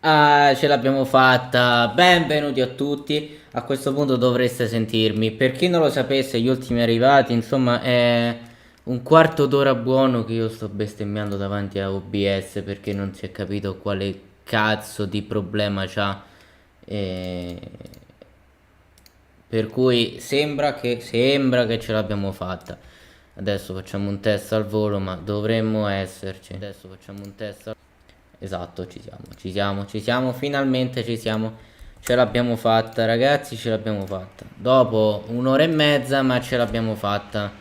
Ah, ce l'abbiamo fatta! Benvenuti a tutti. A questo punto dovreste sentirmi. Per chi non lo sapesse, gli ultimi arrivati, insomma, è un quarto d'ora buono che io sto bestemmiando davanti a OBS perché non si è capito quale cazzo di problema c'ha. E... Per cui sembra che ce l'abbiamo fatta. Adesso facciamo un test al volo, ma dovremmo esserci. Adesso facciamo un test al Esatto, ci siamo, finalmente ci siamo. Ce l'abbiamo fatta, ragazzi, ce l'abbiamo fatta. Dopo un'ora e mezza, ma ce l'abbiamo fatta.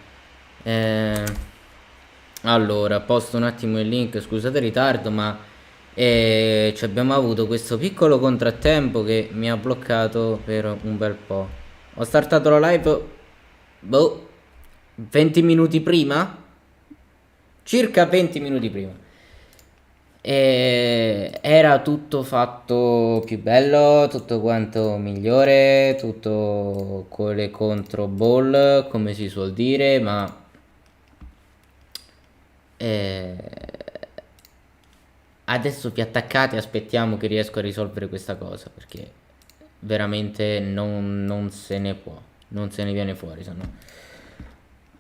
Eh, allora, posto un attimo il link, scusate il ritardo, ma ci abbiamo avuto questo piccolo contrattempo che mi ha bloccato per un bel po'. Ho startato la live, boh, 20 minuti prima? Circa 20 minuti prima. E era tutto fatto più bello, tutto quanto migliore, tutto con le contro ball, come si suol dire, ma eh, adesso vi attaccate, aspettiamo che riesco a risolvere questa cosa, perché veramente non se ne può, non se ne viene fuori, se no.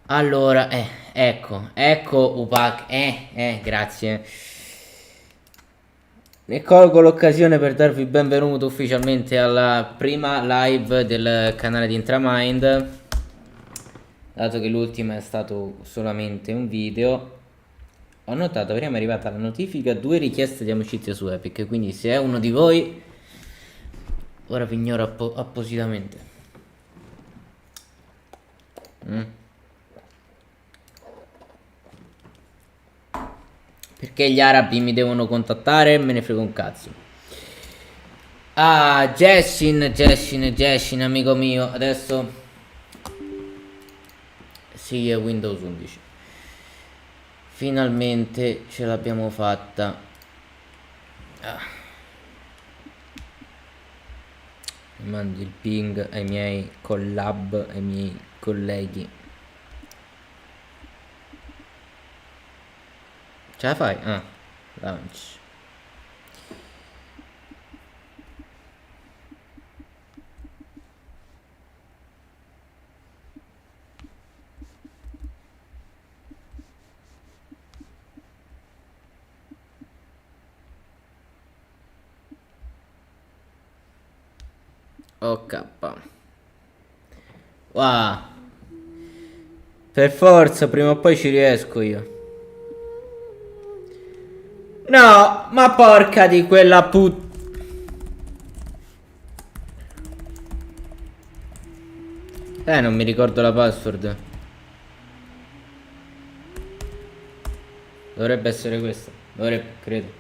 Allora, ecco Upac, grazie. E colgo l'occasione per darvi il benvenuto ufficialmente alla prima live del canale di Intramind, dato che l'ultima è stato solamente un video. Ho notato prima è arrivata la notifica 2 richieste di amicizia su Epic, quindi se è uno di voi, ora vi ignoro appositamente. Perché gli arabi mi devono contattare? Me ne frega un cazzo. Ah, Genshin, amico mio. Adesso sì, è Windows 11. Finalmente ce l'abbiamo fatta. Ah. Mi mando il ping ai miei collab, ai miei colleghi. Ce la fai? Ah, launch. Ok. Wow. Per forza, prima o poi ci riesco io. No, ma porca di quella non mi ricordo la password. Dovrebbe essere questa. Dovrebbe, credo.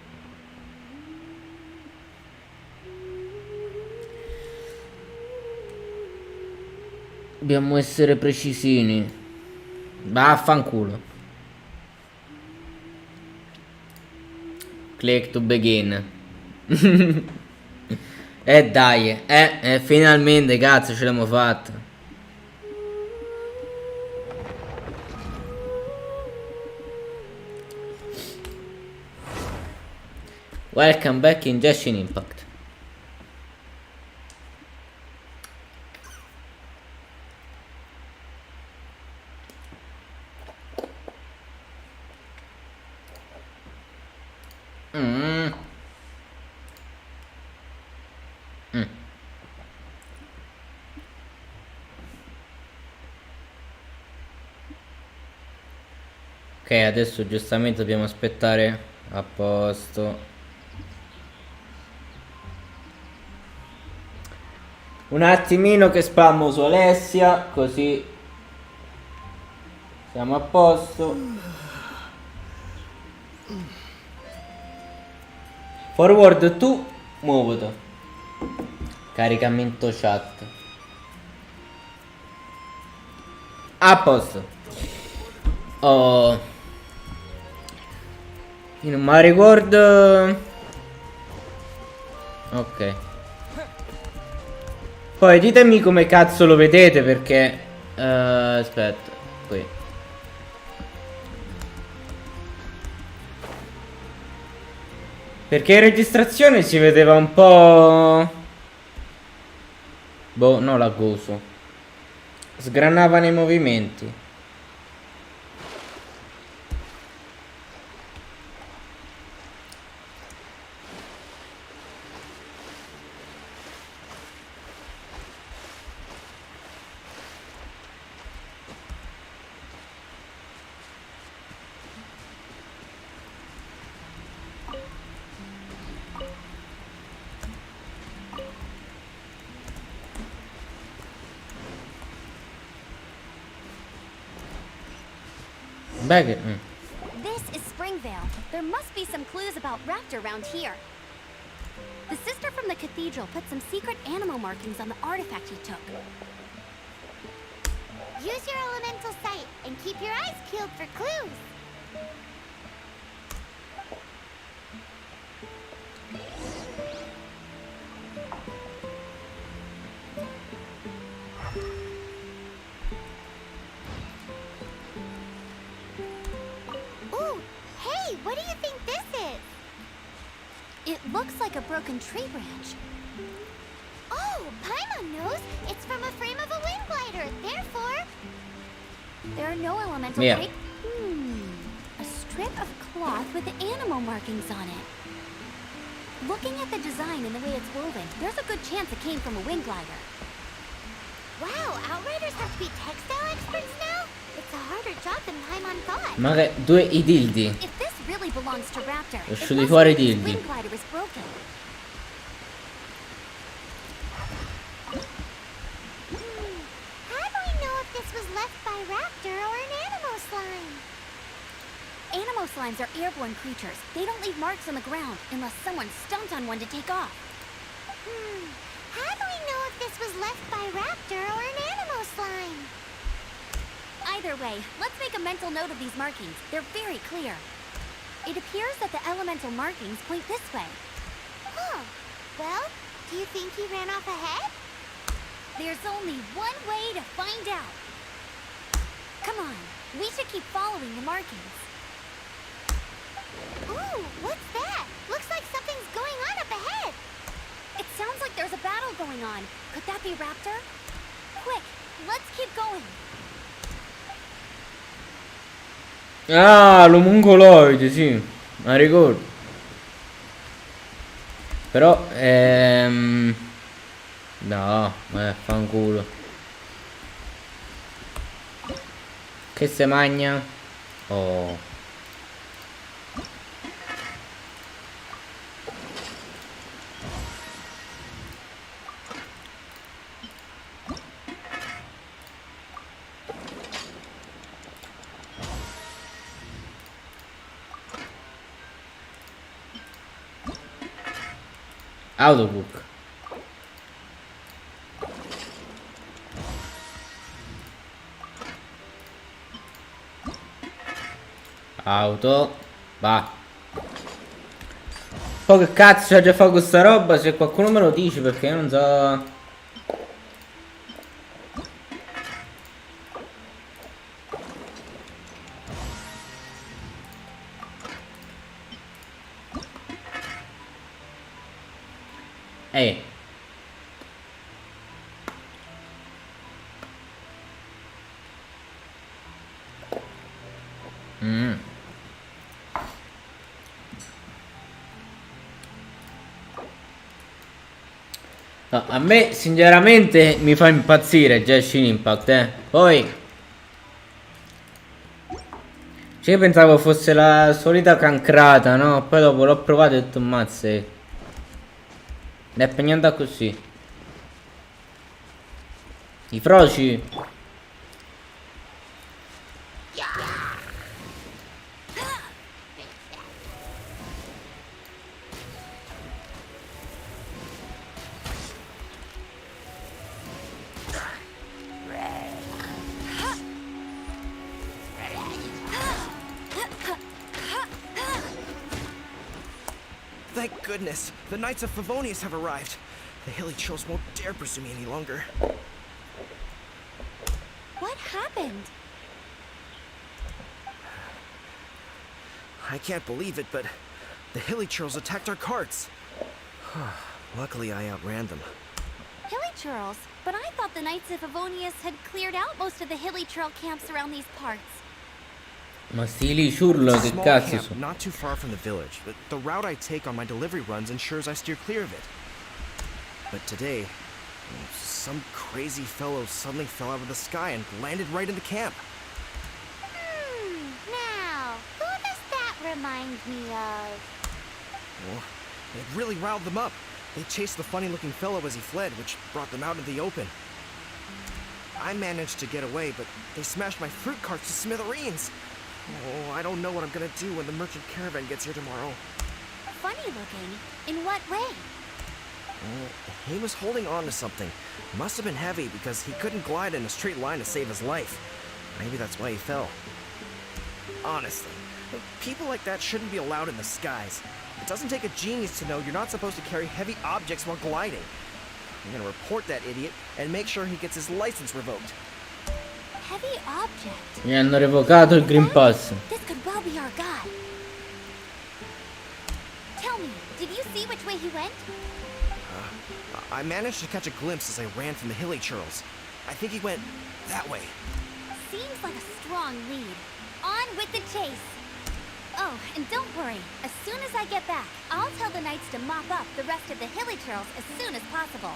Dobbiamo essere precisini. Vaffanculo. Click to begin. Dai, finalmente cazzo ce l'abbiamo fatta. Welcome back in Genshin Impact. Ok, adesso giustamente dobbiamo aspettare. A posto. Un attimino che spammo su Alessia, così siamo a posto. Forward to moved. Caricamento chat. A posto. Oh. In my reward. Ok. Poi ditemi come cazzo lo vedete perché aspetta, qui. Perché in registrazione si vedeva un po'... Boh, no, laggoso. Sgranava nei movimenti. Beh, This is Springvale. There must be some clues about Raptor around here. The sister from the cathedral put some secret animal markings on the artifact he took. Use your elemental sight and keep your eyes peeled for clues. Ooh, hey, what do you think this is? It looks like a broken tree branch. Oh, Paimon knows. It's from a frame of a wind glider. Therefore, there are no elemental type. A strip of cloth with animal markings on it. Looking at the design and the way it's woven, there's a good chance it came from a wind glider. Wow, Outriders have to be textile experts now? It's a harder job than Paimon thought. Ma che i dildi. If this really belongs to Raptor, it Usciti must fuori i mean his dildi. wind glider is broken. How do we know if this was left by Raptor or an animal slime? Animal slimes are airborne creatures. They don't leave marks on the ground unless someone stomped on one to take off. How do we know if this was left by Raptor or an animal slime? Either way, let's make a mental note of these markings. They're very clear. It appears that the elemental markings point this way. Huh. Well, do you think he ran off ahead? There's only one way to find out. Come on, we should keep following the markings. Ooh, what's that? Looks like something's going on up ahead. It sounds like there's a battle going on. Could that be Raptor? Quick, let's keep going. Ah, l'omungoloide, sì. Ma ricordo. Però, no, fanculo. Che se magna? Oh. Audiobook. Auto. Va. Poi che cazzo c'è già fa questa roba? Se qualcuno me lo dice, perché io non so. Ehi. No, a me sinceramente mi fa impazzire Genshin Impact, Poi cioè, io pensavo fosse la solita cancrata, no? Poi dopo l'ho provato e ho detto mazze. È per niente così. I froci. Thank goodness, the Knights of Favonius have arrived. The hilly chills won't dare pursue me any longer. What happened? I can't believe it, but The hilly churls attacked our carts. Luckily, I outran them. Hilly churls? But I thought the Knights of Favonius had cleared out most of the hilly churl camps around these parts. Ma sti lì ciurlo, It's a che small cazzo camp, sono? not too far from the village, but the route I take on my delivery runs ensures I steer clear of it. But today, some crazy fellow suddenly fell out of the sky and landed right in the camp. Now, who does that remind me of? Well, it really riled them up. They chased the funny-looking fellow as he fled, which brought them out into the open. I managed to get away, but they smashed my fruit carts to smithereens. Oh, I don't know what I'm gonna do when the merchant caravan gets here tomorrow. Funny looking? In what way? He was holding on to something. Must have been heavy because he couldn't glide in a straight line to save his life. Maybe that's why he fell. Honestly, people like that shouldn't be allowed in the skies. It doesn't take a genius to know you're not supposed to carry heavy objects while gliding. I'm gonna report that idiot and make sure he gets his license revoked. Heavy object? Mi hanno revocato il Green Pass. This could well be our guy. Tell me, did you see which way he went? I managed to catch a glimpse as I ran from the hilly churls. I think he went that way. Seems like a strong lead. On with the chase. Oh, and don't worry. As soon as I get back, I'll tell the knights to mop up the rest of the hilly churls as soon as possible.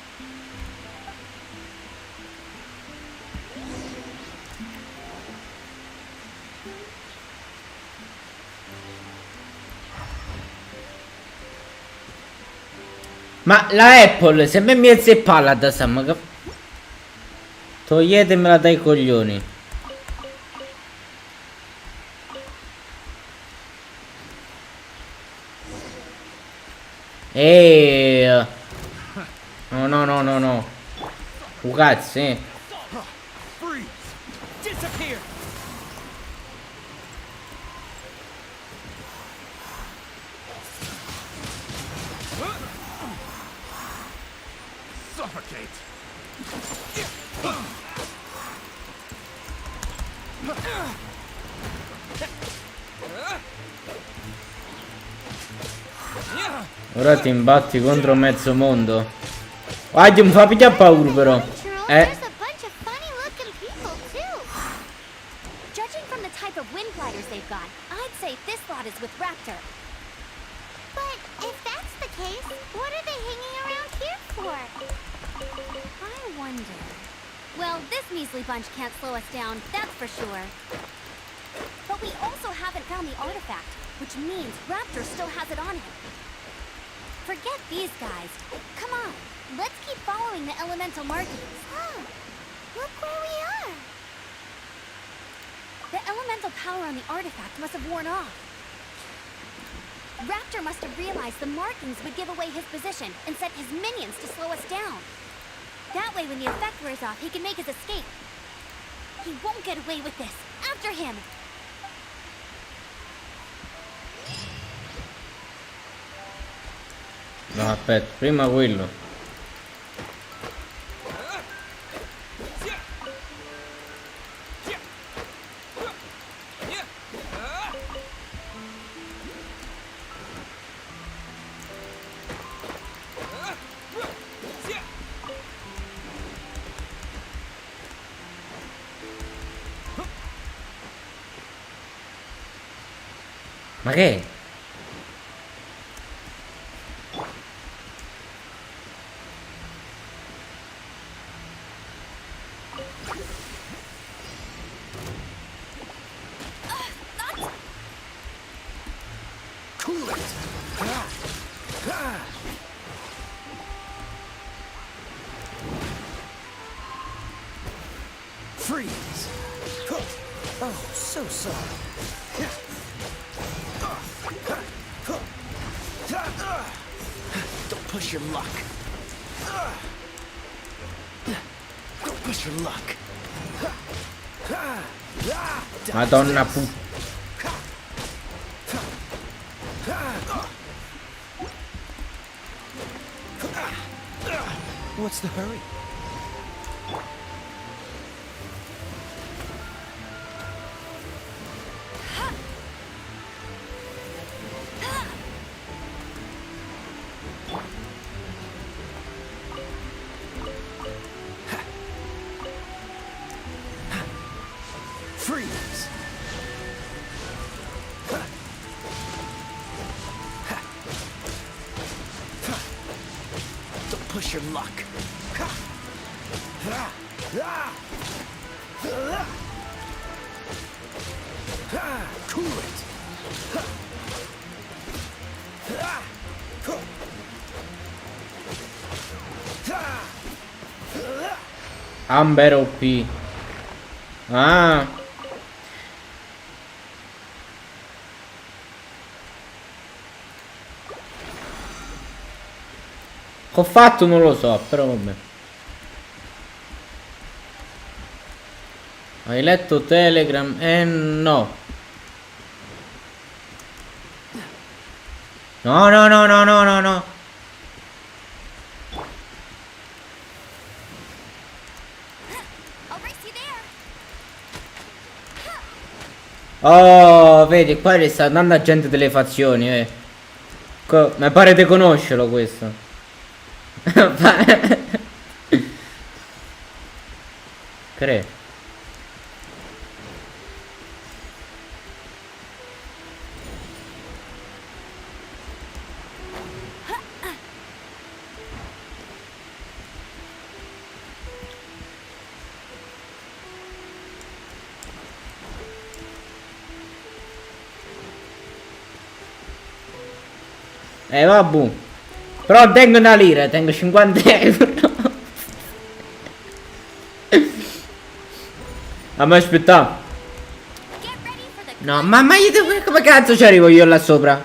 Ma la Apple, se me mi zeppala da Sam, toglietemela dai coglioni. No, no, no, no, no. Cazzo, Freeze! Disappear! Suffocate! Ora ti imbatti contro mezzo mondo. Guarda, mi fa pigliare paura però. There's a bunch of funny-looking people too. Judging from the type of wind gliders they've got, I'd say this lot is with Raptor. But if that's the case, what are they hanging around here for? I wonder. Well, this measly bunch can't slow us down, that's for sure. But we also haven't found the artifact, which means Raptor still has it on him. Forget these guys. Come on, let's keep following the elemental markings. Look where we are. The elemental power on the artifact must have worn off. Raptor must have realized the markings would give away his position and sent his minions to slow us down. That way, when the effect wears off, he can make his escape. He won't get away with this. After him! No, aspetta, prima quello. Ma che è? Cool it! Freeze! Oh, so sorry. Don't push your luck. Don't push your luck. Madonna pu... What's the hurry? push your luck. Cool it. Amber OP. Ah. Che ho fatto non lo so, però vabbè. Hai letto Telegram? No. No, no, no, no, no, no, no. I'll race you there. Oh, vedi, qua le sta andando a gente delle fazioni, mi pare di conoscerlo questo. Credo. Vabbè. Però tengo una lira, tengo 50 euro. A me aspetta. Get ready for the No, ma io come cazzo ci arrivo io là sopra?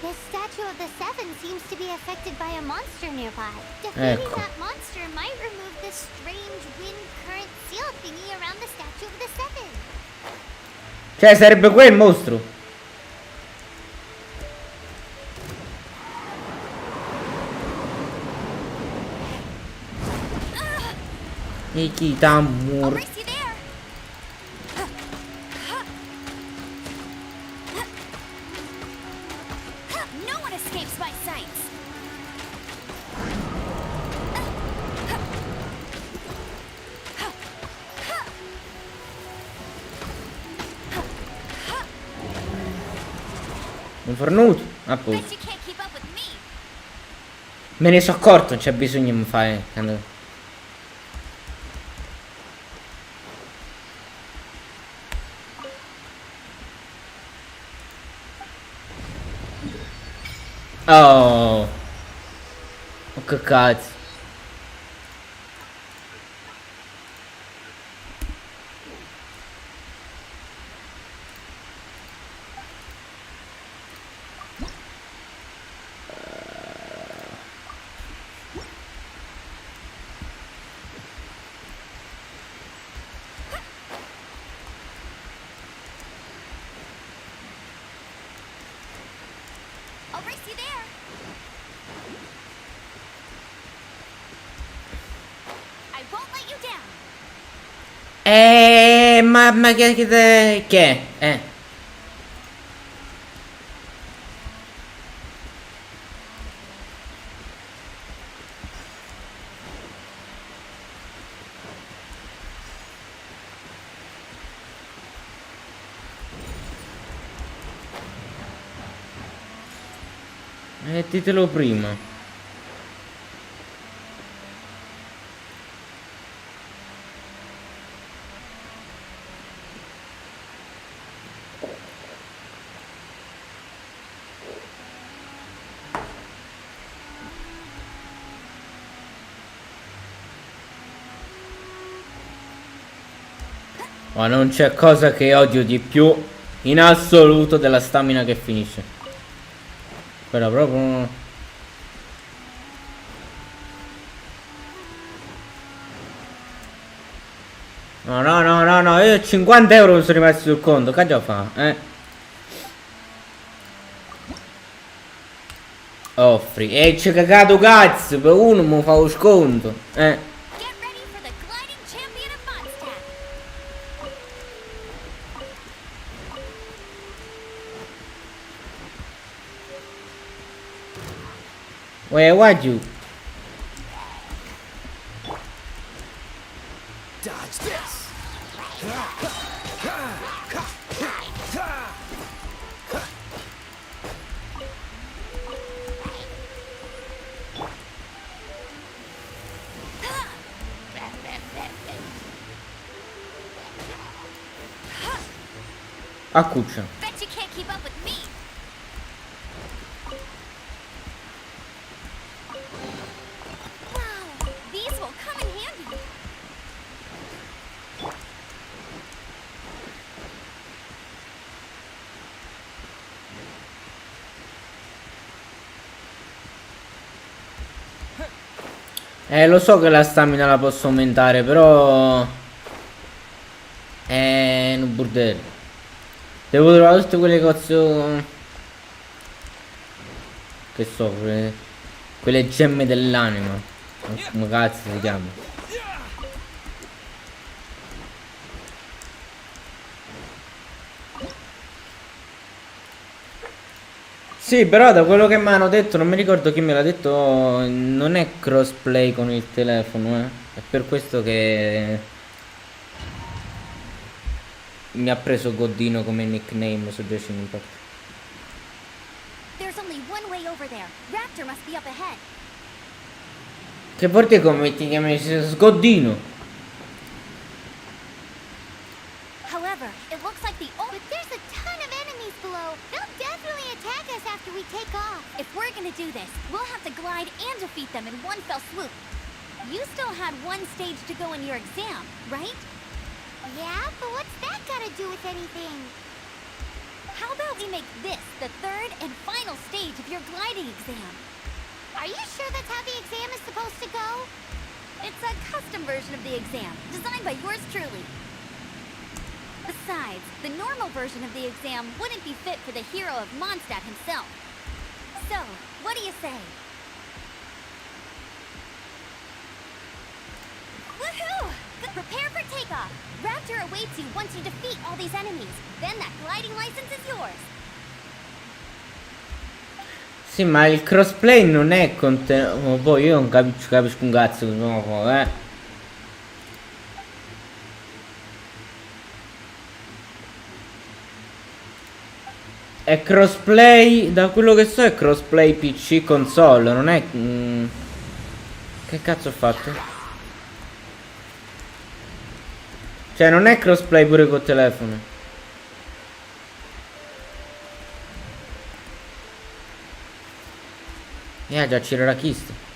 This statue of the Seven seems to be affected by a monster nearby. Defeating Ecco. that monster might remove this strange wind current seal thingy around the statue of the Seven. Cioè sarebbe quel mostro. E chi I'll t'amor. race you there. No one escapes my sights. Un fornuto. A posto. Bet you can't keep up with me. Me ne sono accorto, non c'è bisogno di fare. Oh. Oh che cazzo. I'll race you there. I won't let you down. Ma che è? Mettitelo prima. Ma non c'è cosa che odio di più in assoluto della stamina che finisce. Quella proprio. No, no, no, no, no, io 50 euro mi sono rimasti sul conto, che già fa, Offri, e c'è cagato cazzo, per uno mi fa lo sconto, Get ready for the gliding champion of Mondstadt. Uè, guarda giù. A cuccia. Bet you can't keep up with me. Wow, these will come in handy. Lo so che la stamina la posso aumentare, però è un bordello. Devo trovare tutte quelle cose che so, quelle gemme dell'anima. Come cazzo si chiama? Sì, però da quello che mi hanno detto, non mi ricordo chi me l'ha detto, non è crossplay con il telefono, eh. È per questo che mi ha preso Goddino come nickname su Genshin Impact. There's only one way over there. Raptor must be up ahead. Che vuol dire come ti chiami? Sgoddino? However, it looks like but there's a ton of enemies below. They'll definitely attack us after we take off. If we're gonna do this, we'll have to glide and defeat them in one fell swoop. You still had one stage to go in your exam, right? Yeah, but what's that got to do with anything? How about we make this the third and final stage of your gliding exam? Are you sure that's how the exam is supposed to go? It's a custom version of the exam, designed by yours truly. Besides, the normal version of the exam wouldn't be fit for the hero of Mondstadt himself. So, what do you say? Woohoo! Prepare for takeoff! Raptor awaits you once you defeat all these enemies. Then that gliding license is yours. Sì, ma il crossplay non è con te. Oh, poi io non capisco un cazzo, no, È crossplay, da quello che so è crossplay PC console, non è... Che cazzo ho fatto? Cioè non è crossplay pure col telefono. Già c'era la chista.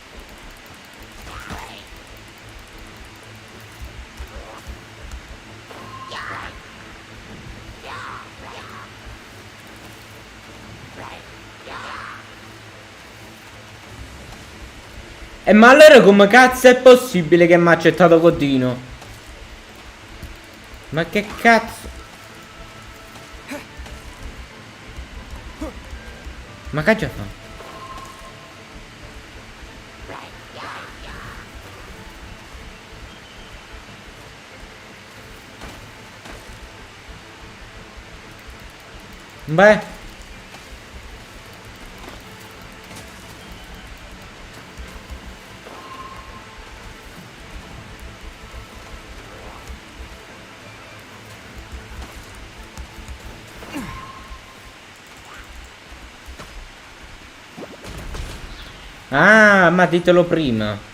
Ma allora come cazzo è possibile che mi ha accettato Goddino? Ma che cazzo? Ma che già fa? Beh. Ah, ma ditelo prima.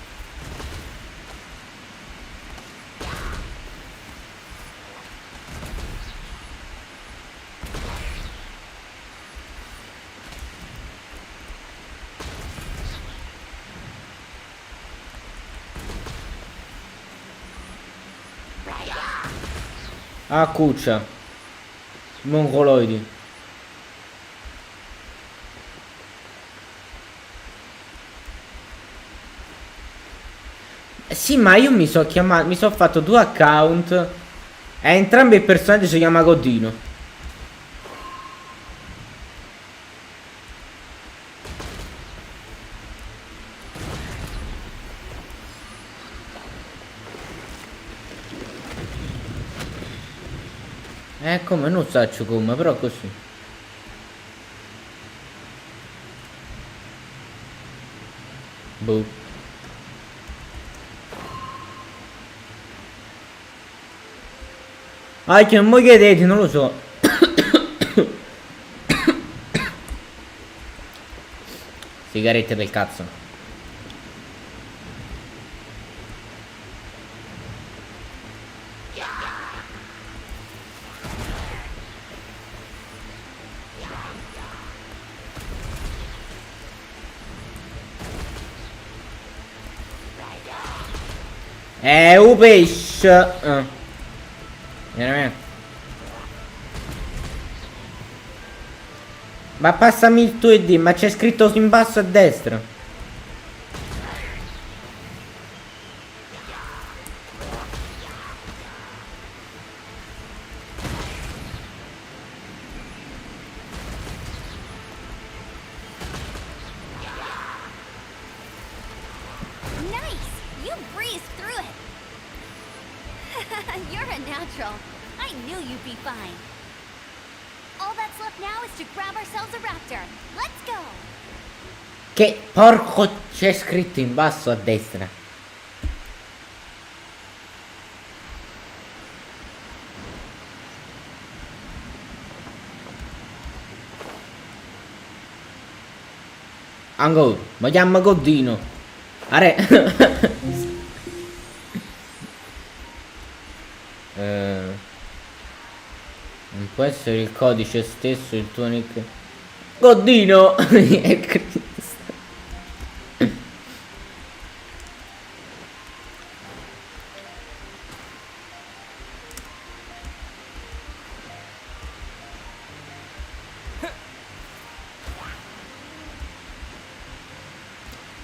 Ah, cuccia. Mongoloidi. Sì, ma io mi sono chiamato, mi sono fatto 2 account e entrambi i personaggi si chiama Goddino. Come non so come, però così. Boh. Ah, che non mi chiedete, non lo so. Sigarette del cazzo. Un pesce. Veramente. Ma passami il tuo ID, ma c'è scritto in basso a destra. Nice! You breezed through it! You're a natural. I knew you'd be fine. All that's left now is to grab ourselves a raptor. Let's go! Che porco c'è scritto in basso a destra. Ancora, mi chiama Goddino. Are. Non può essere il codice stesso il tuo nick. Goddino. È Cristo.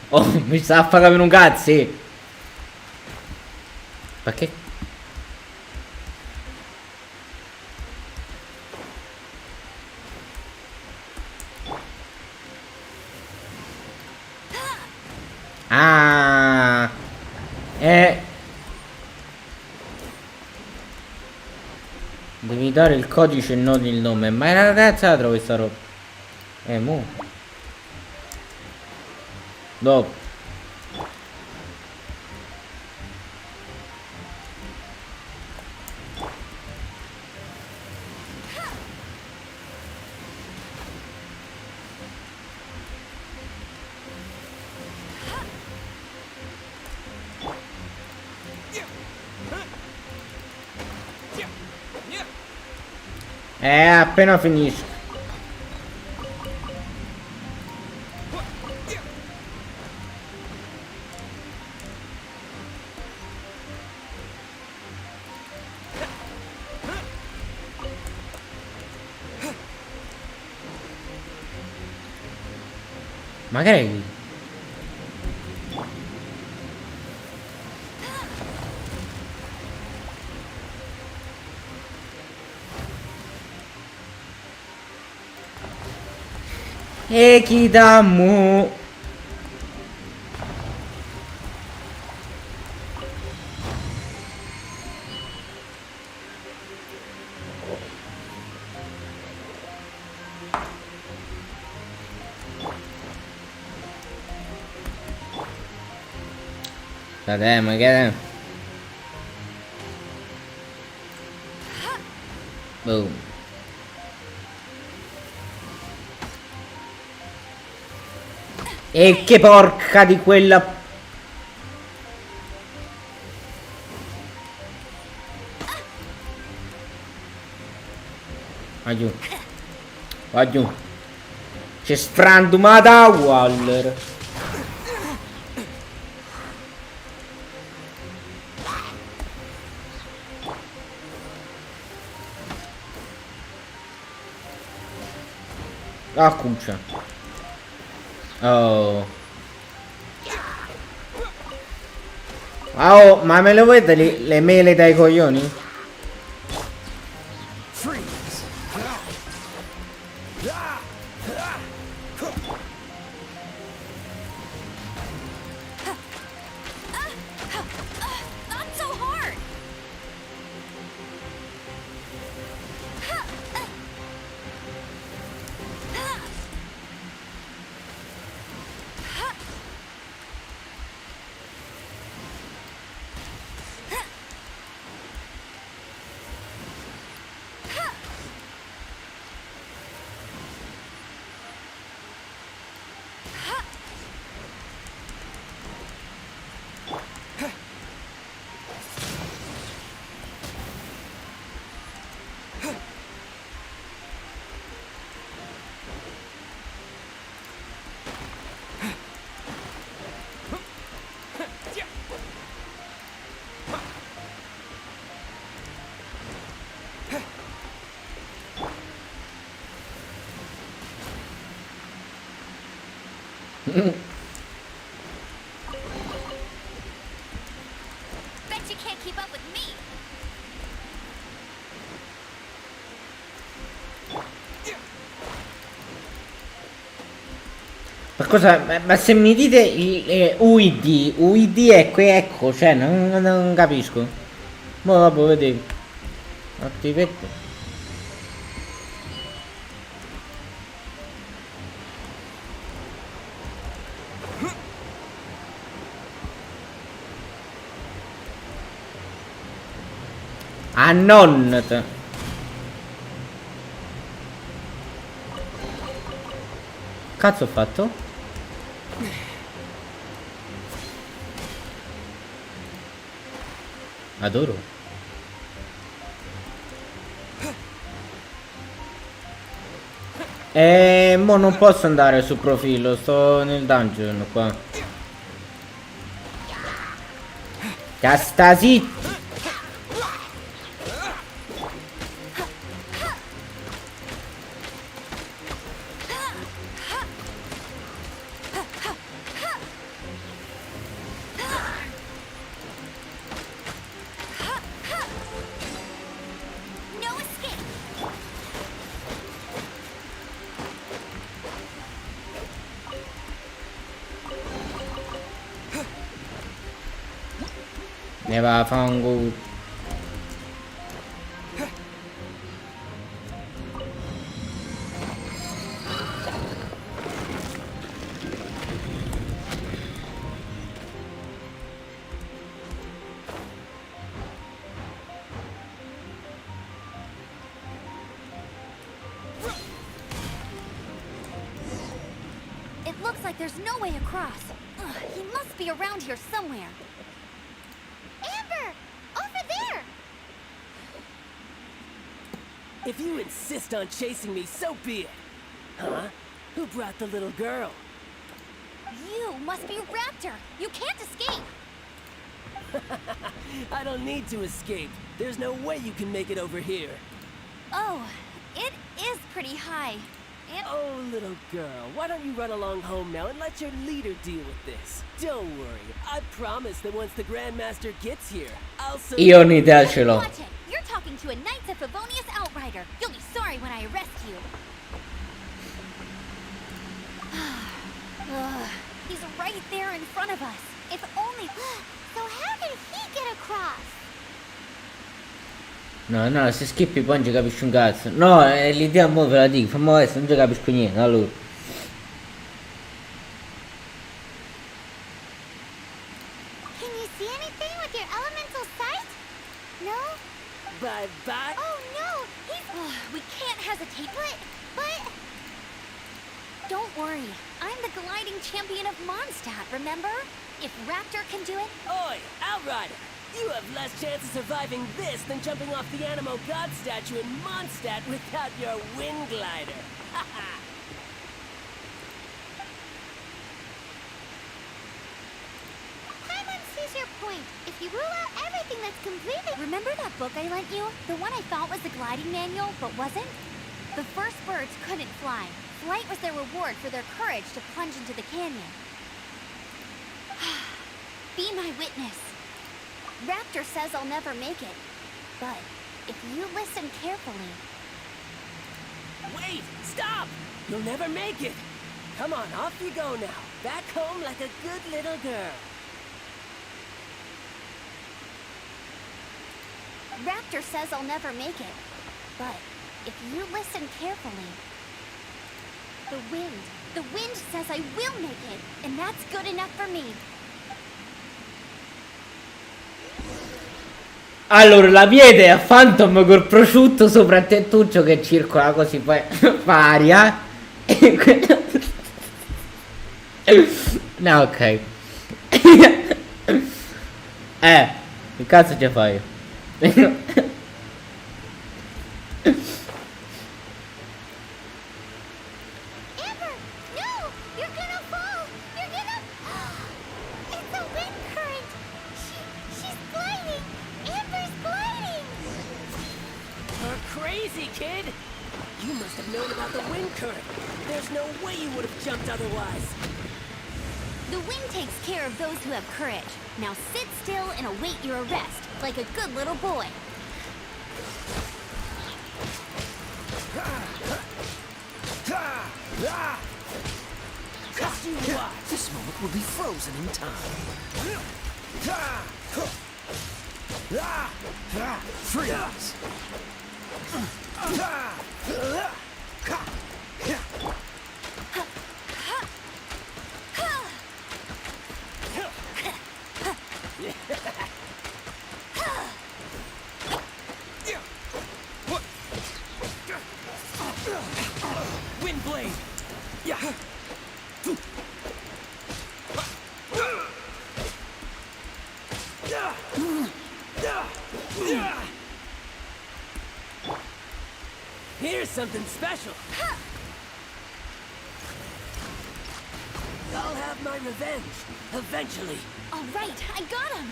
Oh, mi sta a far capire un cazzo. Perché? Ah, devi dare il codice e non il nome. Ma la ragazza la trovi sta roba? Mo. Dopo. Appena finisco. Magari. E chi dammo? Vabbè, ma che... Boom. E che porca di quella... Aiù. Aiù. C'è sfrantumata Waller. Ah, cuccia. Oh. Ah, oh, ma me le vedete le mele dai coglioni? Not so hard! can't keep up with me. Ma cosa? Ma se mi dite UID è qui, ecco, cioè, non capisco. Ma dopo vedi. Attivetto. Annonnet. Cazzo ho fatto? Adoro. Mo non posso andare sul profilo, sto nel dungeon qua. Sta zitto. No escape. Ne va a fango. It looks like there's no way across. Ugh, he must be around here somewhere. Amber! Over there! If you insist on chasing me, so be it. Huh? Who brought the little girl? You must be Raptor. You can't escape. I don't need to escape. There's no way you can make it over here. Oh, it is pretty high. And Oh, little girl, why don't you run along home now and let your leader deal with this? Don't worry, I promise that once the Grandmaster gets here, I'll Io un'idea ce l'ho. watch it. You're talking to a Knights of Favonius Outrider. You'll be sorry when I arrest you. Ugh, he's right there in front of us. If only... So how did he get across? No, no, se schippi poi non ci capisci un cazzo. No, l'idea mo ve la dico, fammi adesso, non ci capisco niente, allora. Can you see anything with your elemental sight? No? Bye-bye. Oh no! He's... we can't hesitate. But... Don't worry. I'm the gliding champion of Mondstadt, remember? If Raptor can do it... Oi, Outrider! You have less chance of surviving this than jumping off the Animo God statue in Mondstadt without your wind glider. Haha! Paimon sees your point. If you rule out everything that's completely... Remember that book I lent you? The one I thought was the gliding manual, but wasn't? The first birds couldn't fly. Flight was their reward for their courage to plunge into the canyon. Be my witness. Raptor says I'll never make it. But if you listen carefully... Wait! Stop! You'll never make it! Come on, off you go now. Back home like a good little girl. Raptor says I'll never make it. But if you listen carefully... The wind says I will make it. And that's good enough for me. Allora, la via idea a Phantom col prosciutto sopra il tettuccio che circola così, poi fa aria. No, ok. Che cazzo ci fai? Amber! No! You're gonna fall! You're gonna... It's a wind current! She's gliding! Amber's gliding! You're crazy, kid! You must have known about the wind current. There's no way you would have jumped otherwise. The wind takes care of those who have courage. Now sit still and await your arrest, like a good little boy. Just you watch. This moment will be frozen in time. Freeze! Wind blade. Yeah. Here's something special. I'll have my revenge eventually. All right, I got him.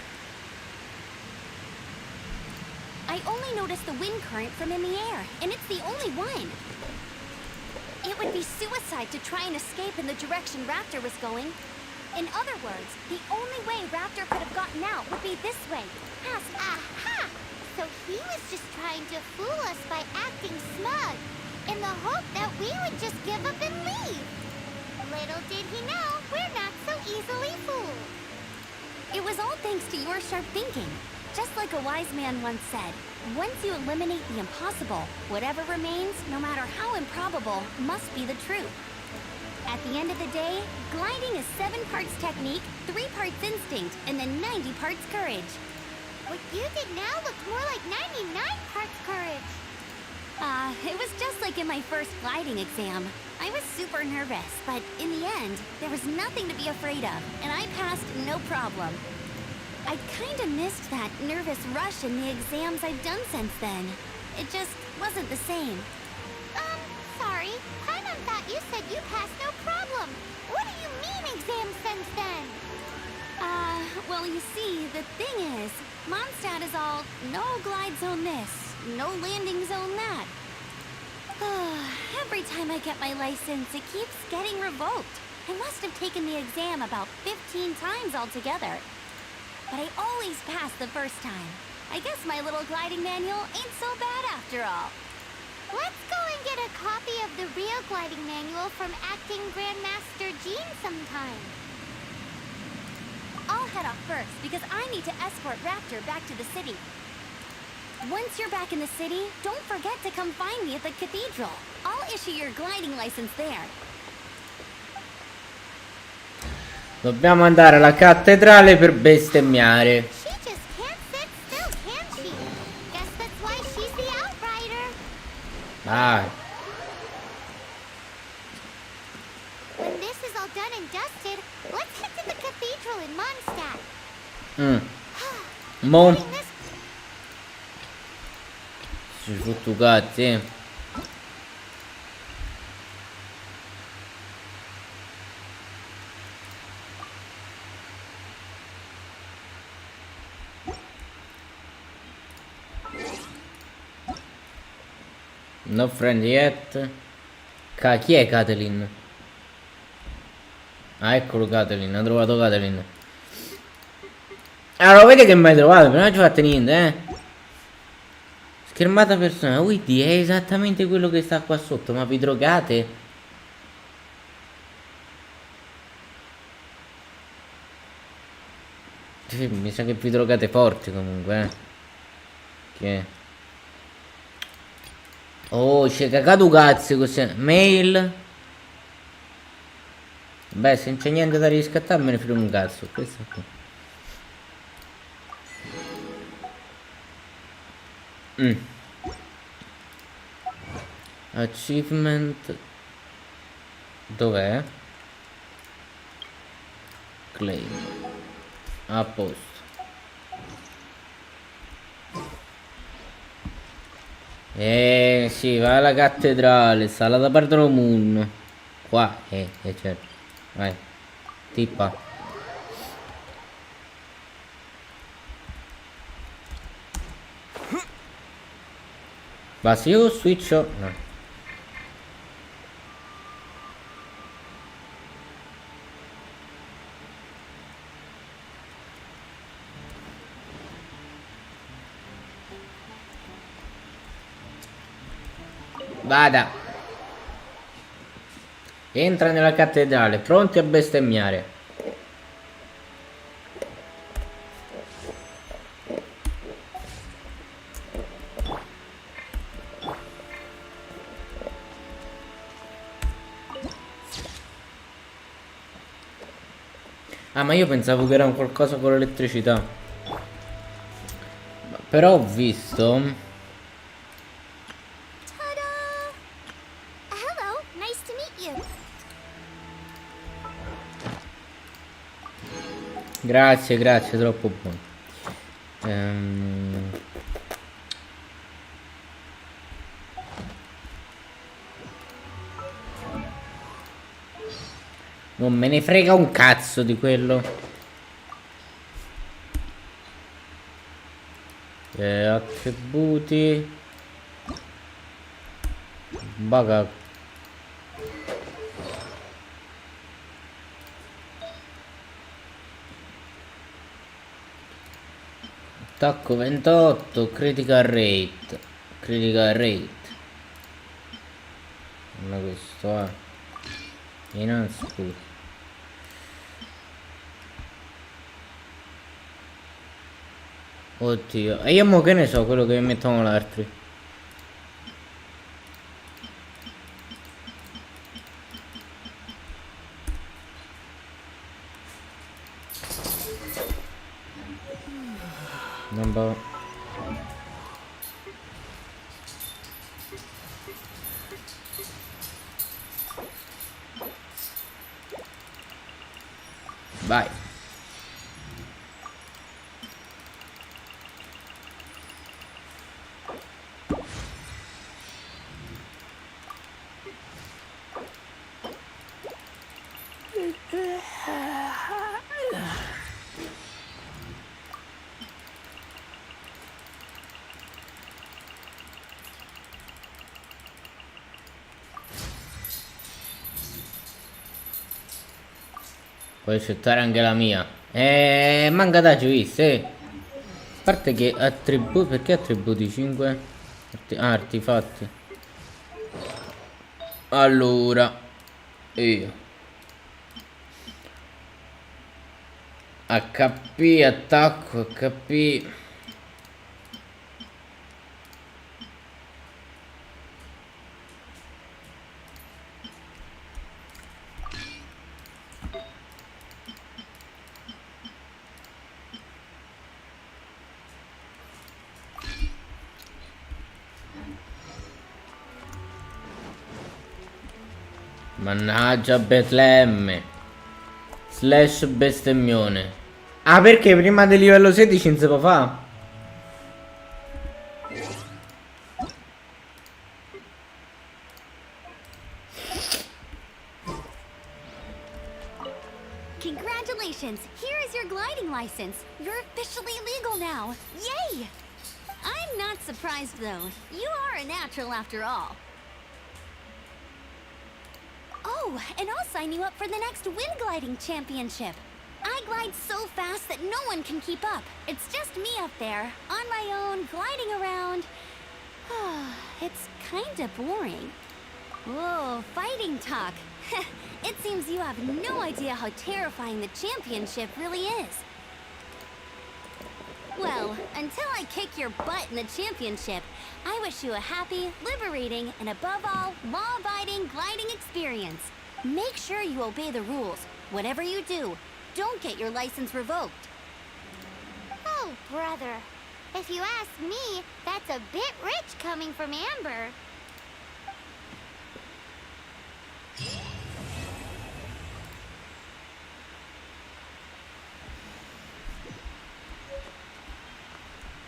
I only noticed the wind current from in the air, and it's the only one. It would be suicide to try and escape in the direction Raptor was going. In other words, the only way Raptor could have gotten out would be this way, past. Aha! So he was just trying to fool us by acting smug, in the hope that we would just give up and leave. Little did he know, we're not so easily fooled. It was all thanks to your sharp thinking. Just like a wise man once said, once you eliminate the impossible, whatever remains, no matter how improbable, must be the truth. At the end of the day, gliding is 7 parts technique, 3 parts instinct, and then 90 parts courage. What you did now looked more like 99 parts courage. It was just like in my first gliding exam. I was super nervous, but in the end, there was nothing to be afraid of, and I passed no problem. I kinda missed that nervous rush in the exams I've done since then. It just wasn't the same. Sorry. Paimon thought you said you passed no problem. What do you mean exam since then? Well, you see, the thing is, Mondstadt is all, no glide zone this, no landing zone that. Every time I get my license, it keeps getting revoked. I must have taken the exam about 15 times altogether. But I always pass the first time. I guess my little gliding manual ain't so bad after all. Let's go and get a copy of the real gliding manual from Acting Grandmaster Jean sometime. I'll head off first because I need to escort Raptor back to the city. Once you're back in the city, don't forget to come find me at the cathedral. I'll issue your gliding license there. Dobbiamo andare alla cattedrale per bestemmiare. She just can't sit still, can she? Guess that's why she's the outrider. Vai. When this is all done and dusted, let's head to the cathedral in Mondstadt. Mo. Getting this Su cazzi. No friend yet. Chi è Kathleen? Ah, eccolo Kathleen, ha trovato Kathleen. Allora, vedi che mai trovato? Prima non ci fate niente, Schermata personale. Quindi è esattamente quello che sta qua sotto. Ma vi drogate? Sì, mi sa che vi drogate forti comunque, Che? Oh, c'è cagato cazzo così. Mail. Beh, se non c'è niente da riscattare me ne frega un cazzo. Questo qui. Achievement. Dov'è? Claim. A posto. Sì, va alla cattedrale, sta là da parte del moon. Qua, certo. Vai. Tippa. Basta, io switcho. No. Vada. Entra nella cattedrale, pronti a bestemmiare. Ah, ma io pensavo che era un qualcosa con l'elettricità. Però ho visto. Ta-da! Hello, nice to meet you. Grazie, grazie, troppo buono. Non me ne frega un cazzo di quello. Attributi. Baga. Attacco 28, critical rate. Critical rate. Ma questo è. Innanzitutto. Oddio. E io mo che ne so quello che mettono l'altri. Non va. Vai. Puoi accettare anche la mia. Manca da giudizio, A parte che attributi. Perché attributi 5? Artefatti. Allora. Io. HP, attacco, HP. Mannaggia Betlemme. Slash bestemmione. Ah, perché prima del livello 16 non si può fare? Congratulations! Here is your gliding license. You're officially legal now. Yay! I'm not surprised though. You are a natural after all. Oh, and I'll sign you up for the next wind gliding championship. I glide so fast that no one can keep up. It's just me up there, on my own, gliding around. It's kinda boring. Whoa, fighting talk. It seems you have no idea how terrifying the championship really is. Well, until I kick your butt in the championship, I wish you a happy, liberating, and above all, law-abiding gliding experience. Make sure you obey the rules. Whatever you do, don't get your license revoked. Oh, brother. If you ask me, that's a bit rich coming from Amber.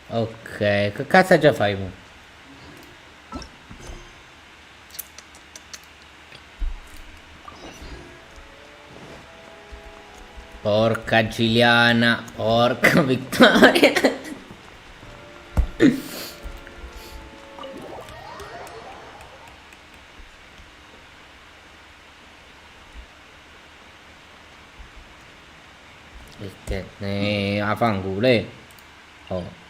Ok, che cazzo già fai mo? Porca Giuliana, porca Vittoria. A fanculo, Oh.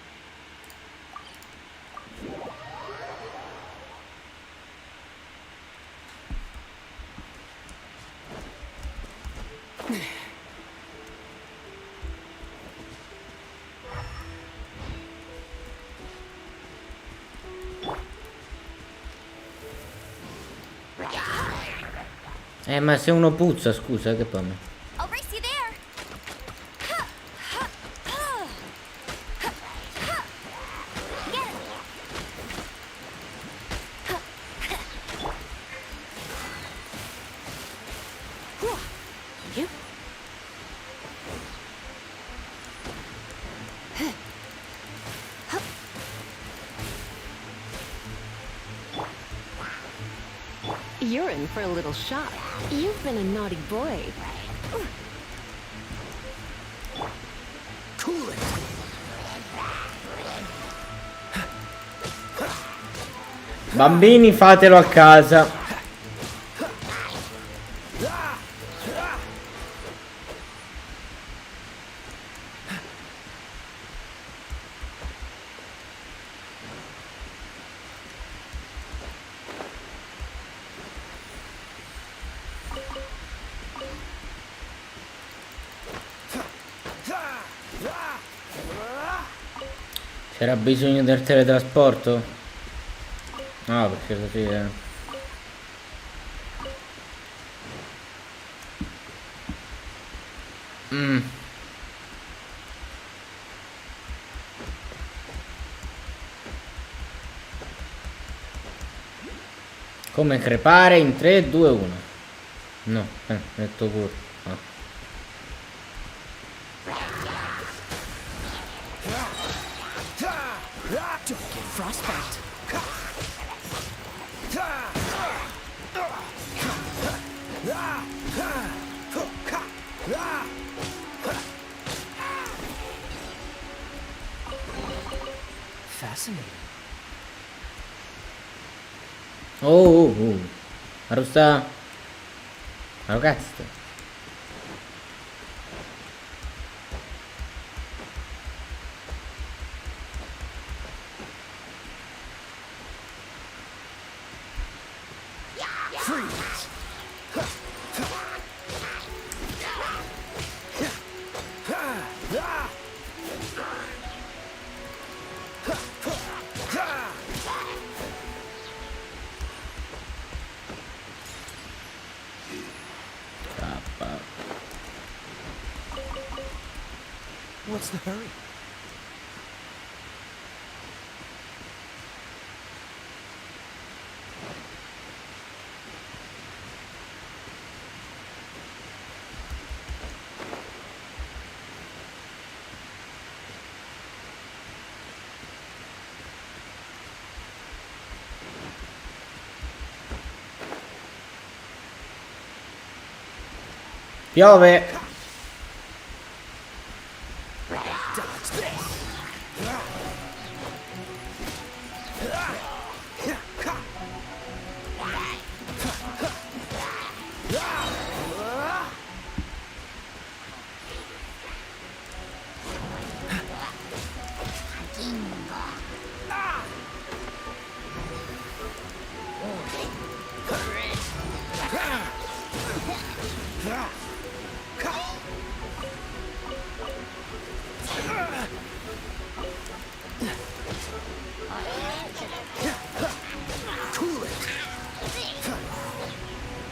Ma se uno puzza, scusa, che poi me. I'll race you there. Get it. You? You're in for a little shock. You've been a naughty boy. Cool it. Bambini, fatelo a casa. C'era bisogno del teletrasporto? No, perché così Come crepare in 3, 2, 1. No, metto pure. No. Don't get frostbite. Fascinating. Oh. Harus ragazzi. Freeze. What's the hurry? Piove.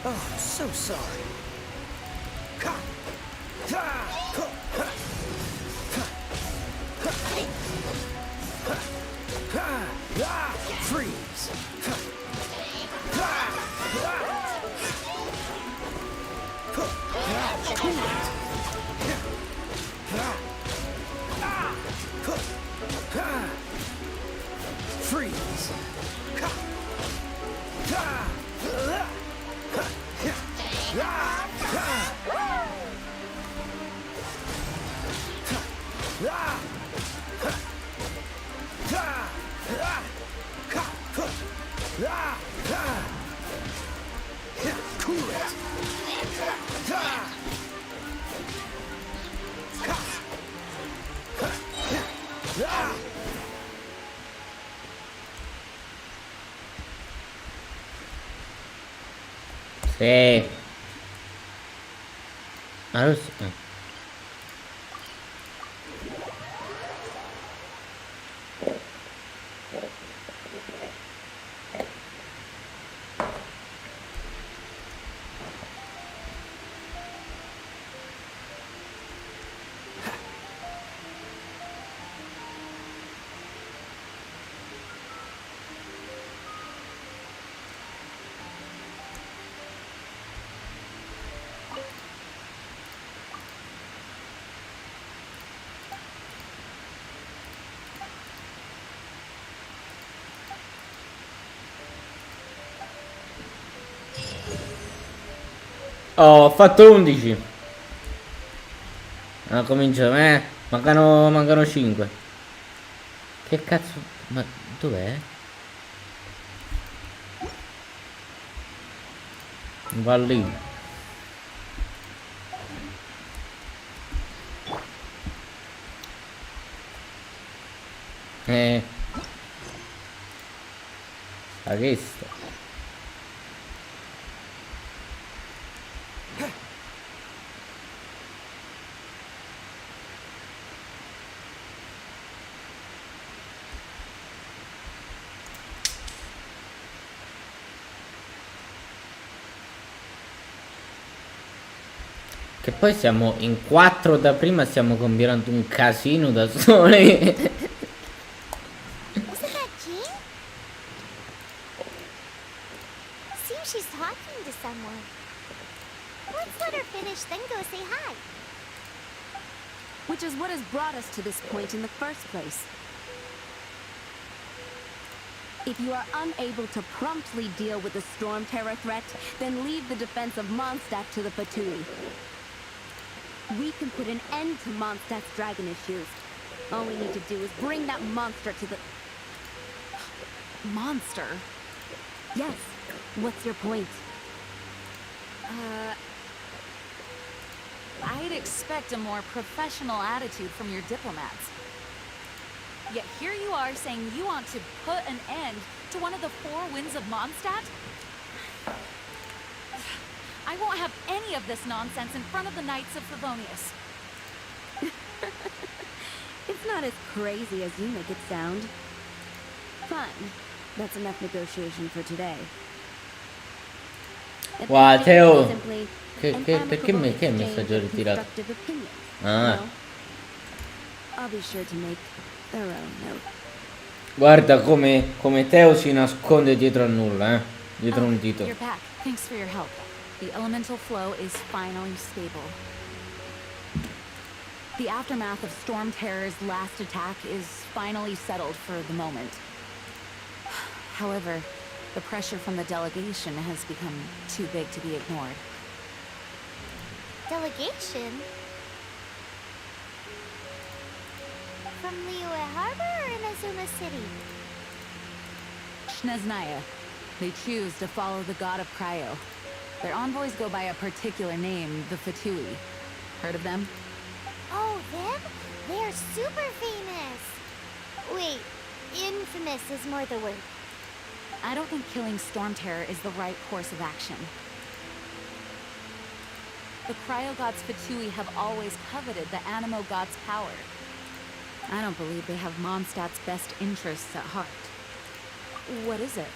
Oh, so sorry. Freeze. Freeze. Cool it. Sì. Allora, Oh, ho fatto 11. Ah, comincio, mancano 5. Che cazzo? Ma dov'è? Va lì. Ma che sta? Che poi siamo in 4 da prima, stiamo combinando un casino da soli. Isn't that Jean? Seems she's talking to someone. Let's let her finish, then go say hi. Which is what has brought us to this point in the first place. If you are unable to promptly deal with the storm terror threat, then leave the defense of Mondstadt to the Fatui. We can put an end to Mondstadt's dragon issues. All we need to do is bring that monster to the... Monster? Yes. What's your point? I'd expect a more professional attitude from your diplomats. Yet here you are saying you want to put an end to one of the 4 winds of Mondstadt? I won't have any of this nonsense in front of the Knights of Favonius. It's not as crazy as you make it sound. Fine. That's enough negotiation for today. At the Wow, end of it, Teo. simply Che an perché amicable che exchange messaggio of ritirato? constructive opinions, Ah. no? I'll be sure to make thorough note. Guarda come Teo si nasconde dietro a nulla, dietro un dito. You're back. Thanks for your help. The elemental flow is finally stable. The aftermath of Storm Terror's last attack is finally settled for the moment. However, the pressure from the delegation has become too big to be ignored. Delegation? From Liyue Harbor or Inazuma City? Shneznaya. They choose to follow the god of Cryo. Their envoys go by a particular name, the Fatui. Heard of them? Oh, them? They're super famous! Wait, infamous is more the word. I don't think killing Storm Terror is the right course of action. The Cryo God's Fatui have always coveted the Animo God's power. I don't believe they have Mondstadt's best interests at heart. What is it?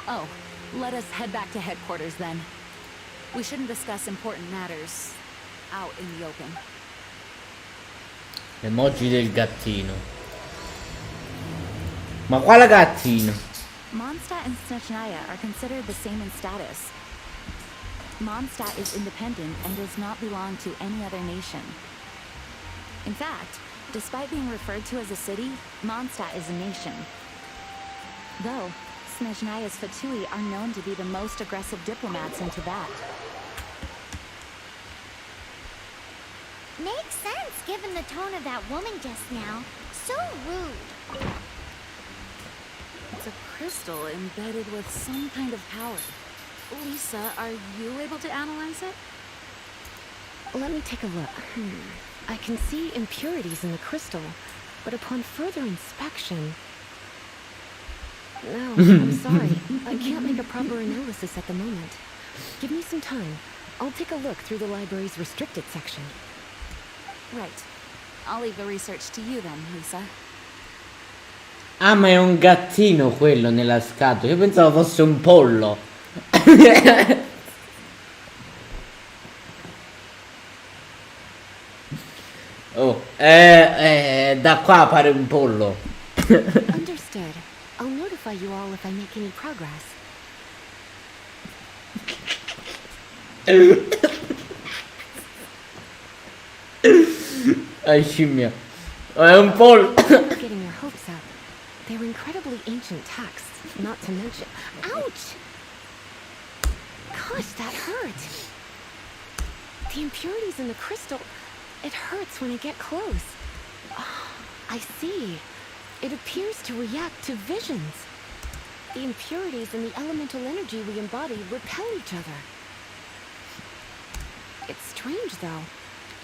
Oh, let us head back to headquarters then. We shouldn't discuss important matters out in the open. Emoji del gattino. Ma quale gattino? Mondstadt and Snezhnaya are considered the same in status. Mondstadt is independent and does not belong to any other nation. In fact, despite being referred to as a city, Mondstadt is a nation. Though, Snezhnaya's Fatui are known to be the most aggressive diplomats in Tibet. Makes sense given the tone of that woman just now. So rude. It's a crystal embedded with some kind of power. Lisa, are you able to analyze it? Let me take a look. I can see impurities in the crystal, but upon further inspection... No, I'm sorry. I can't make a proper analysis at the moment. Give me some time. I'll take a look through the library's restricted section. Right. I'll leave the research to you then, Lisa. Ah, ma è un gattino quello nella scatola. Io pensavo fosse un pollo. Oh, da qua pare un pollo. Understood. I'll notify you all if I make any progress. Scimmia. È un pollo. You're getting your hopes up. They were incredibly ancient texts, not to mention... Ouch! Gosh, that hurt. The impurities in the crystal, it hurts when I get close. Oh, I see. It appears to react to visions. The impurities and the elemental energy we embody repel each other. It's strange, though.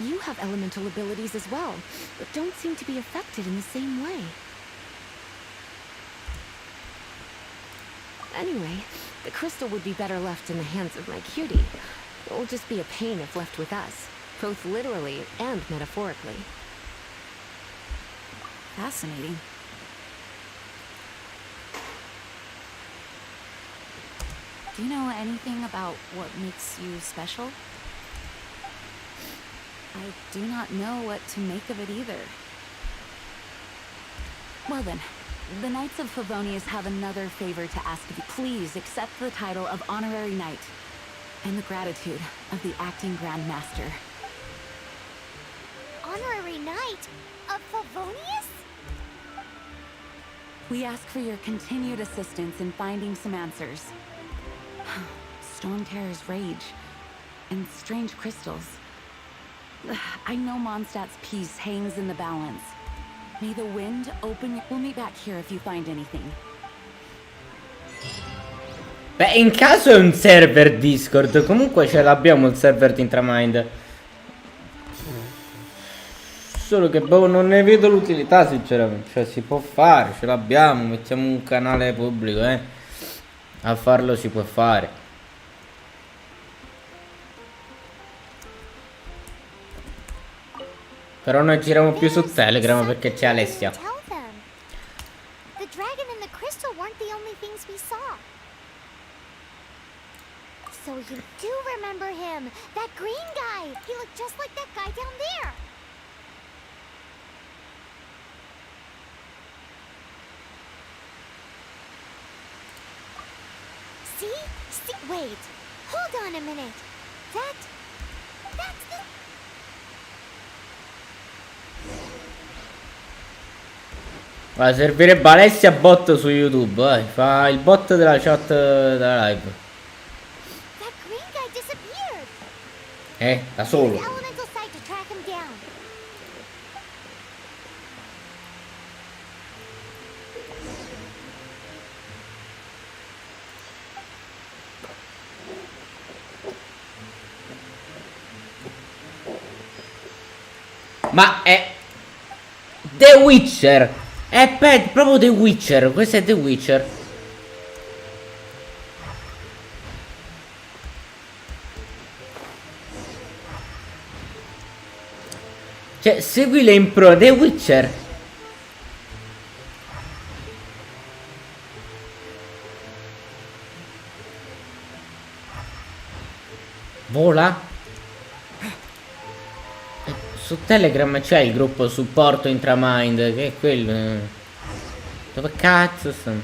You have elemental abilities as well, but don't seem to be affected in the same way. Anyway, the crystal would be better left in the hands of my cutie. It will just be a pain if left with us, both literally and metaphorically. Fascinating. Do you know anything about what makes you special? I do not know what to make of it either. Well then, the Knights of Favonius have another favor to ask of you. Please accept the title of Honorary Knight and the gratitude of the Acting Grand Master. Honorary Knight of Favonius? We ask for your continued assistance in finding some answers. Storm Terror's rage and strange crystals. I know Mondstadt's peace hangs in the balance. May the wind open. We'll meet back here if you find anything. Beh, in caso è un server Discord, comunque ce l'abbiamo il server di Intramind. Solo che boh, non ne vedo l'utilità sinceramente. Cioè si può fare, ce l'abbiamo, mettiamo un canale pubblico, a farlo si può fare. Però noi giriamo più su Telegram perché c'è Alessia. Tell them. The dragon and the crystal weren't the only things we saw. So you do remember him, that green guy. He looked just like that guy down there. See? Wait. Hold on a minute. That's the... Ma servirebbe Alessia bot su YouTube, vai. Fa il bot della chat della live. That green guy disappeared. Da solo. Use elemental sight to track him down. Ma è The Witcher. È proprio The Witcher. Questo è The Witcher. Cioè, segui le impro The Witcher. Vola. Su Telegram c'è il gruppo supporto Intramind, che è quello. Dove cazzo stanno?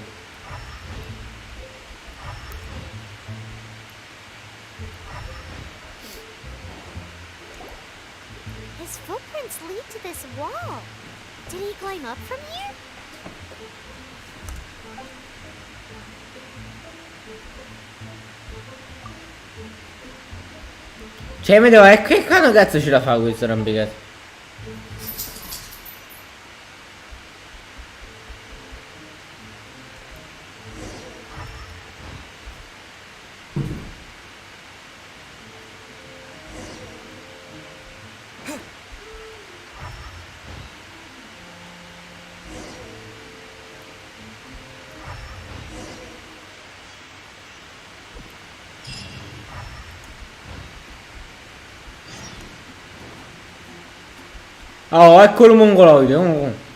His footprints lead to this wall. Did he climb up from here? Cioè, mi devo... che quando cazzo ce la fa questo arrampicato? Oh, eccolo mongoloide. Oh.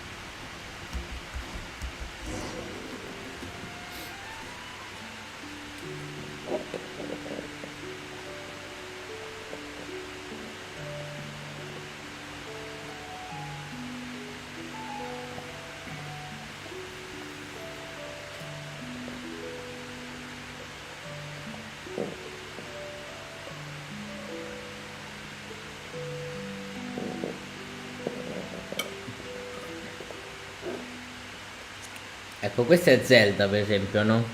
Ecco, questa è Zelda, per esempio, no?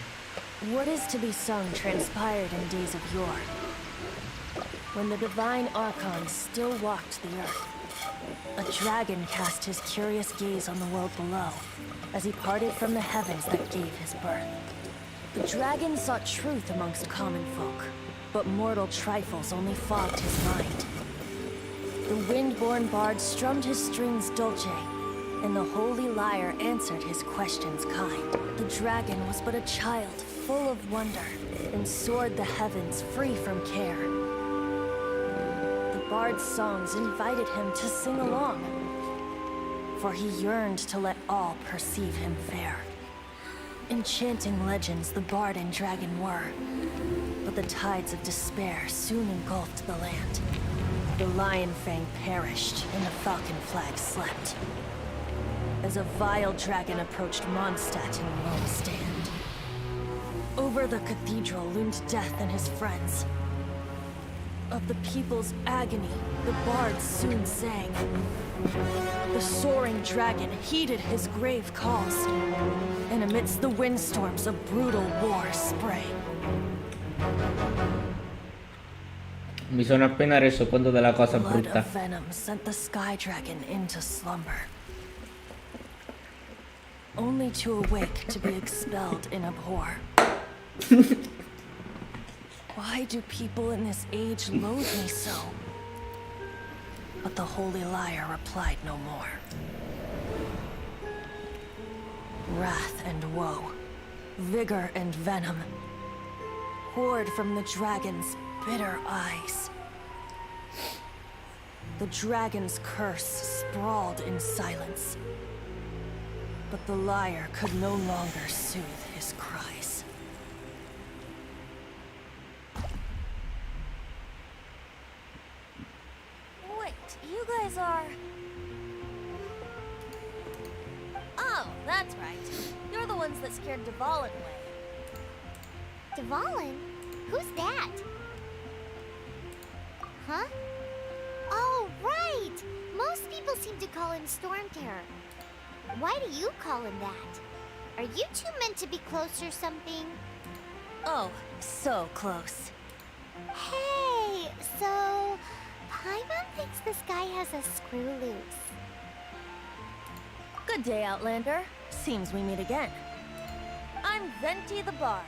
What is to be sung transpired in days of yore, when the divine Archon still walked the earth. A dragon cast his curious gaze on the world below, as he parted from the heavens that gave his birth. The dragon sought truth amongst common folk, but mortal trifles only fogged his mind. The wind-born bard strummed his strings dulce, and the holy lyre answered his questions kind. The dragon was but a child, full of wonder, and soared the heavens free from care. The bard's songs invited him to sing along, for he yearned to let all perceive him fair. Enchanting legends the bard and dragon were, but the tides of despair soon engulfed the land. The lion fang perished, and the falcon flag slept, as a vile dragon approached Mondstadt in lone stand. Over the cathedral loomed death and his friends. Of the people's agony, the bards soon sang. The soaring dragon heeded his grave calls, and amidst the windstorms a brutal war sprang. Mi sono appena reso conto della cosa Blood brutta. of venom sent the sky dragon into slumber, only to awake to be expelled in abhor. Why do people in this age loathe me so? But the holy lyre replied no more. Wrath and woe, vigor and venom, poured from the dragon's bitter eyes. The dragon's curse sprawled in silence, but the lyre could no longer soothe his cries. Wait, you guys are... Oh, that's right. You're the ones that scared Dvalin away. Dvalin? Who's that? Huh? Oh, right! Most people seem to call him Storm Terror. Why do you call him that? Are you two meant to be close or something? Oh, so close. Hey, so... Paimon thinks this guy has a screw loose. Good day, Outlander. Seems we meet again. I'm Venite the Bard.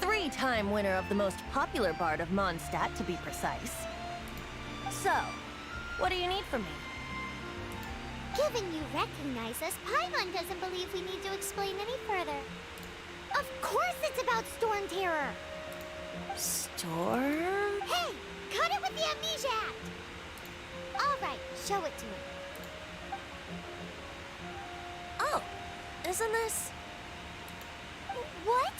3-time winner of the most popular bard of Mondstadt, to be precise. So, what do you need from me? Given you recognize us, Paimon doesn't believe we need to explain any further. Of course it's about Storm Terror! Storm? Hey! Cut it with the Amnesia Act! Alright, show it to me. Oh, isn't this... What?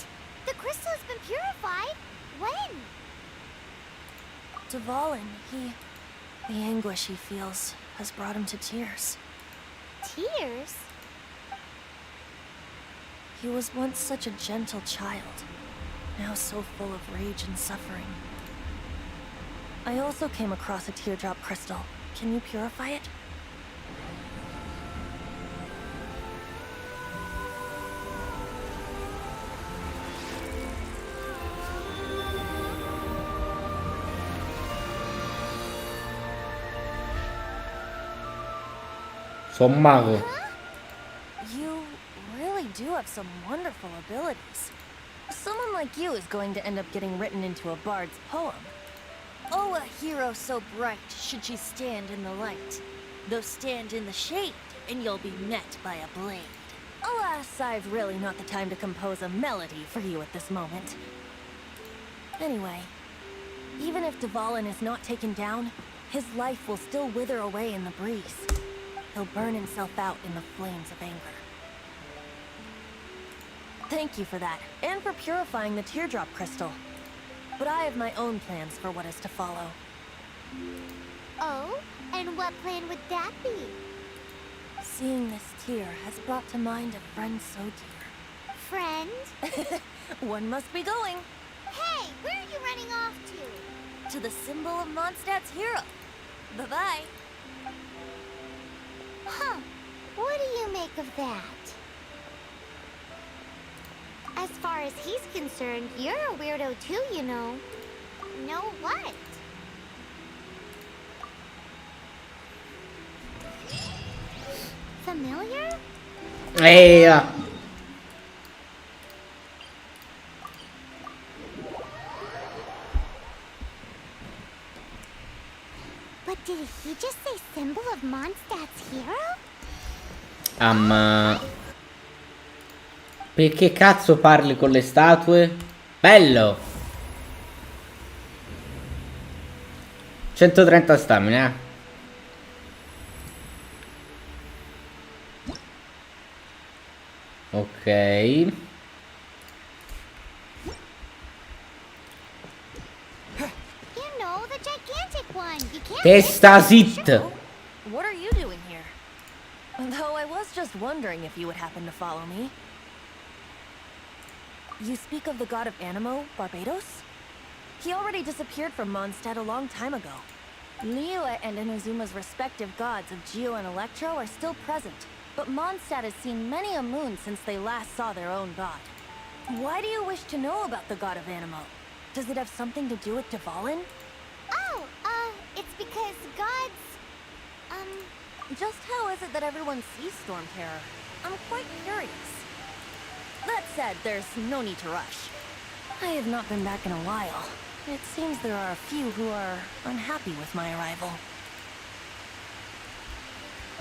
The crystal has been purified? When? Dvalin, the anguish he feels has brought him to tears. Tears? He was once such a gentle child, now so full of rage and suffering. I also came across a teardrop crystal. Can you purify it? Sono un mago. You really do have some wonderful abilities. Someone like you is going to end up getting written into a bard's poem. Oh, a hero so bright should she stand in the light. Though stand in the shade, and you'll be met by a blade. Alas, I've really not the time to compose a melody for you at this moment. Anyway, even if Dvalin is not taken down, his life will still wither away in the breeze. He'll burn himself out in the flames of anger. Thank you for that, and for purifying the teardrop crystal. But I have my own plans for what is to follow. Oh? And what plan would that be? Seeing this tear has brought to mind a friend so dear. Friend? One must be going. Hey, where are you running off to? To the symbol of Mondstadt's hero. Bye-bye. Huh. What do you make of that? As far as he's concerned, you're a weirdo too, you know. Know what? Familiar? Ehi, But did he just say symbol of Mondstadt's hero? perché cazzo parli con le statue? Bello! 130 stamina, Ok. You know, the gigantic one. You can't Testa sit! What are you doing here? Though I was just wondering if you would happen to follow me. You speak of the god of Animo, Barbados? He already disappeared from Mondstadt a long time ago. Liyue and Inazuma's respective gods of Geo and Electro are still present, but Mondstadt has seen many a moon since they last saw their own god. Why do you wish to know about the god of Animo? Does it have something to do with Dvalin? Oh, it's because gods, Just how is it that everyone sees Storm Terror? I'm quite curious. That said, there's no need to rush. I have not been back in a while. It seems there are a few who are unhappy with my arrival.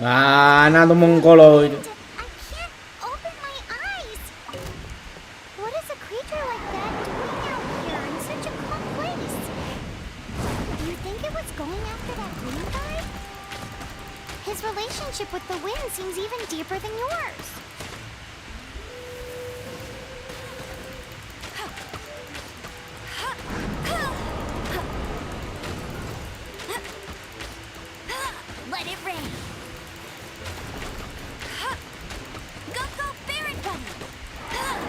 Ah, nato mongoloide. I can't open my eyes. What is a creature like that doing out here in such a calm place? Do you think it was going after that green guy? His relationship with the wind seems even deeper than yours. Let it rain. Go, go, Baron Bunny!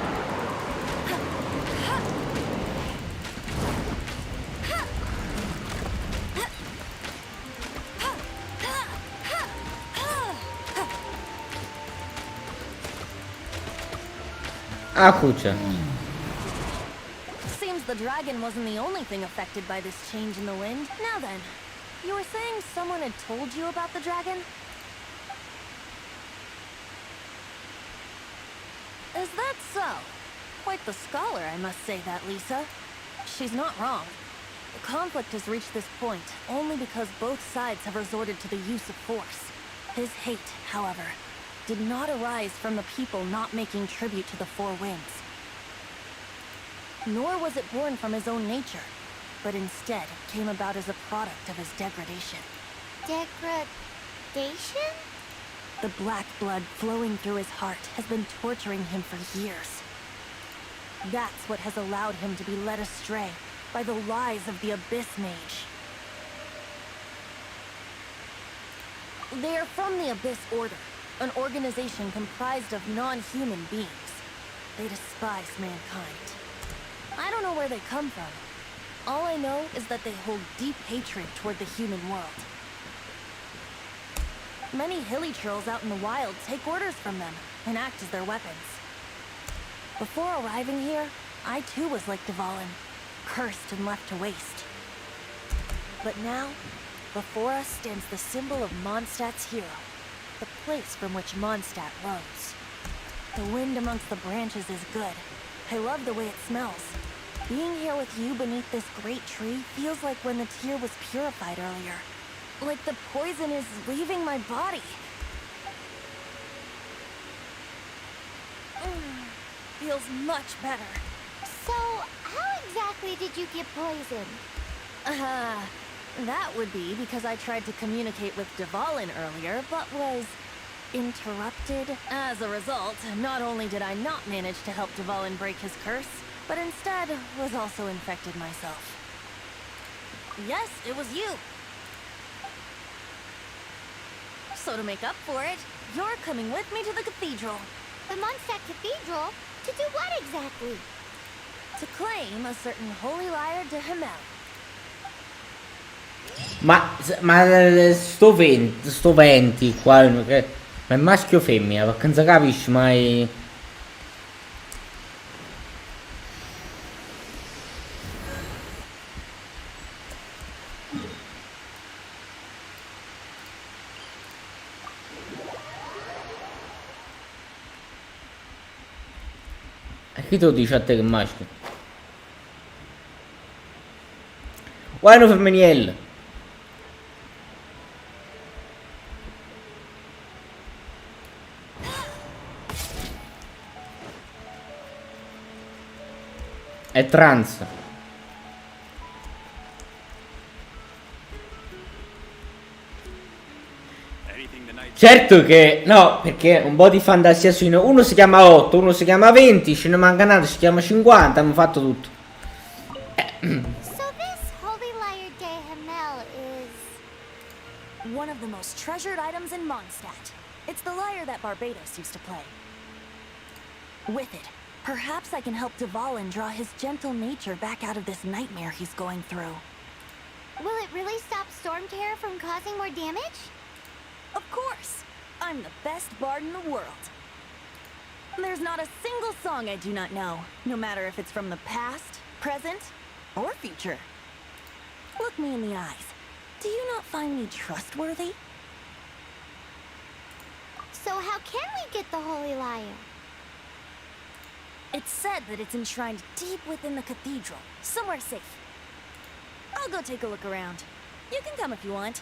Ah, kucia. Seems the dragon wasn't the only thing affected by this change in the wind. Now then, you were saying someone had told you about the dragon? Is that so? Quite the scholar, I must say that, Lisa. She's not wrong. The conflict has reached this point only because both sides have resorted to the use of force. His hate, however, did not arise from the people not making tribute to the Four Winds. Nor was it born from his own nature, but instead came about as a product of his degradation. Degradation? The black blood flowing through his heart has been torturing him for years. That's what has allowed him to be led astray by the lies of the Abyss Mage. They are from the Abyss Order, an organization comprised of non-human beings. They despise mankind. I don't know where they come from. All I know is that they hold deep hatred toward the human world. Many hilly trolls out in the wild take orders from them and act as their weapons. Before arriving here, I too was like Dvalin, cursed and left to waste. But now, before us stands the symbol of Mondstadt's hero, the place from which Mondstadt rose. The wind amongst the branches is good. I love the way it smells. Being here with you beneath this great tree feels like when the tear was purified earlier. Like the poison is leaving my body. Feels much better. So, how exactly did you get poisoned? That would be because I tried to communicate with Dvalin earlier, but was interrupted. As a result, not only did I not manage to help Dvalin break his curse, but instead was also infected myself. Yes, it was you. So to make up for it, you're coming with me to the cathedral. The Mondstadt Cathedral? To do what exactly? To claim a certain holy lyre de Himmel. Ma sto 20 qua, ma è maschio o femmina? Perché non si capisce mai. Chi te lo dice a te che maschio? Guarda femminile. È trans. Certo che no, perché un po' di fantasia sui uno si chiama 8, uno si chiama 20, ce ne manca un altro, si chiama 50, hanno fatto tutto. So this Holy Liar de Hamel is... One of the most treasured items in Mondstadt. It's the lyre that Barbados used to play. With it, perhaps I can help Dvalin draw his gentle nature back out of this nightmare he's going through. Will it really stop Storm Terror from causing more damage? Of course! I'm the best bard in the world. There's not a single song I do not know, no matter if it's from the past, present, or future. Look me in the eyes. Do you not find me trustworthy? So how can we get the Holy Liar? It's said that it's enshrined deep within the cathedral, somewhere safe. I'll go take a look around. You can come if you want.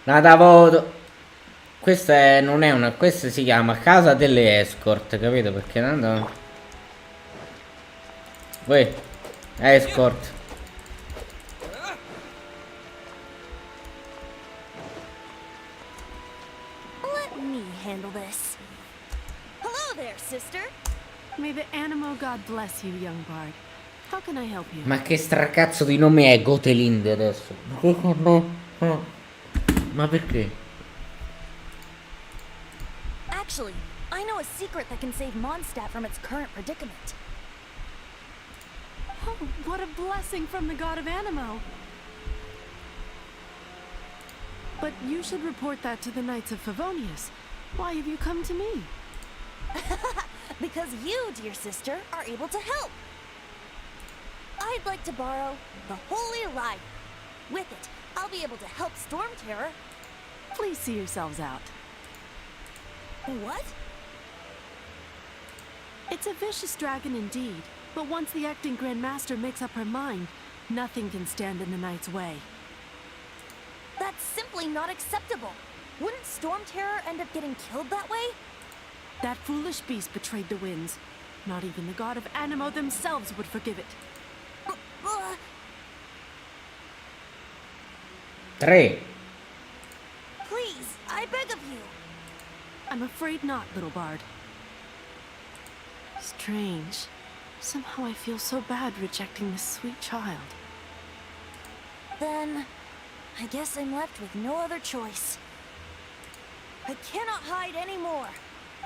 Nata voto. Questa è, non è una. Questa si chiama casa delle escort, capito? Perché tanto. Uè, escort. Let me handle this. Hello there, sister. May the Animo God bless you, young bard. How can I help you? Ma che stracazzo di nome è Gotelinde adesso? No. Ma perché? Actually, I know a secret that can save Mondstadt from its current predicament. Oh, what a blessing from the god of Animo! But you should report that to the Knights of Favonius. Why have you come to me? Because you, dear sister, are able to help. I'd like to borrow the Holy Light. With it, I'll be able to help Storm Terror. Please see yourselves out. What? It's a vicious dragon indeed, but once the acting Grand Master makes up her mind, nothing can stand in the Knight's way. That's simply not acceptable. Wouldn't Storm Terror end up getting killed that way? That foolish beast betrayed the winds. Not even the god of Animo themselves would forgive it. 3. Please, I beg of you. I'm afraid not, little bard. Strange. Somehow I feel so bad rejecting this sweet child. Then, I guess I'm left with no other choice. I cannot hide anymore.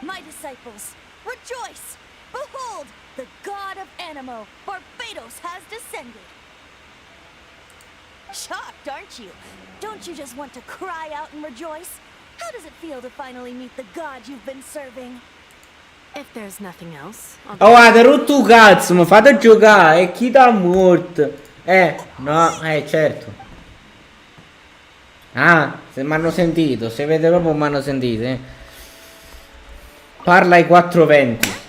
My disciples, rejoice! Behold, the god of Animo, Barbados, has descended. Shocked, aren't you? Don't you just want to cry out and rejoice? How does it feel to finally meet the god you've been serving? If there's nothing else, I'll... Oh, guarda, rotto un cazzo, mi fate giocare, e chi t'ha morto? No, certo. Ah, se mi hanno sentito, se vede proprio mi hanno sentito, Parla ai 420.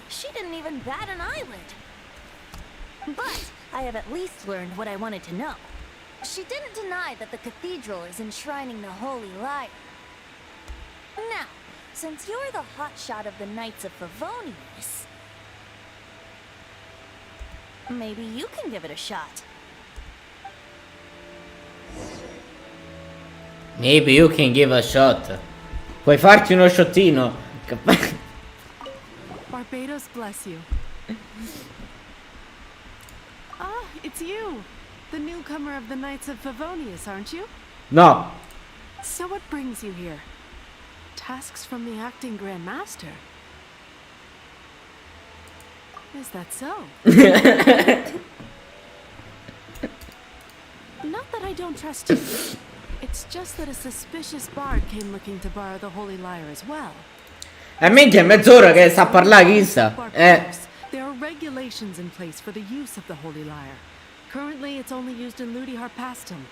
She didn't even bat an eyelid. But I have at least learned what I wanted to know. She didn't deny that the cathedral is enshrining the Holy Light. Now, since you're the hotshot of the Knights of Favonius, maybe you can give it a shot. Maybe you can give a shot. Puoi farci uno shottino. Barbados bless you. Ah, it's you. The newcomer of the Knights of Favonius, aren't you? No. So what brings you here? Tasks from the acting Grand Master? Is that so? Not that I don't trust you. It's just that a suspicious bard came looking to borrow the Holy Lyre as well. E minchia è mezz'ora che sta a parlare chi sta. Barbados, There are regulations in place for the use of the Holy Lyre. Currently, it's only used in Ludi Harpastum.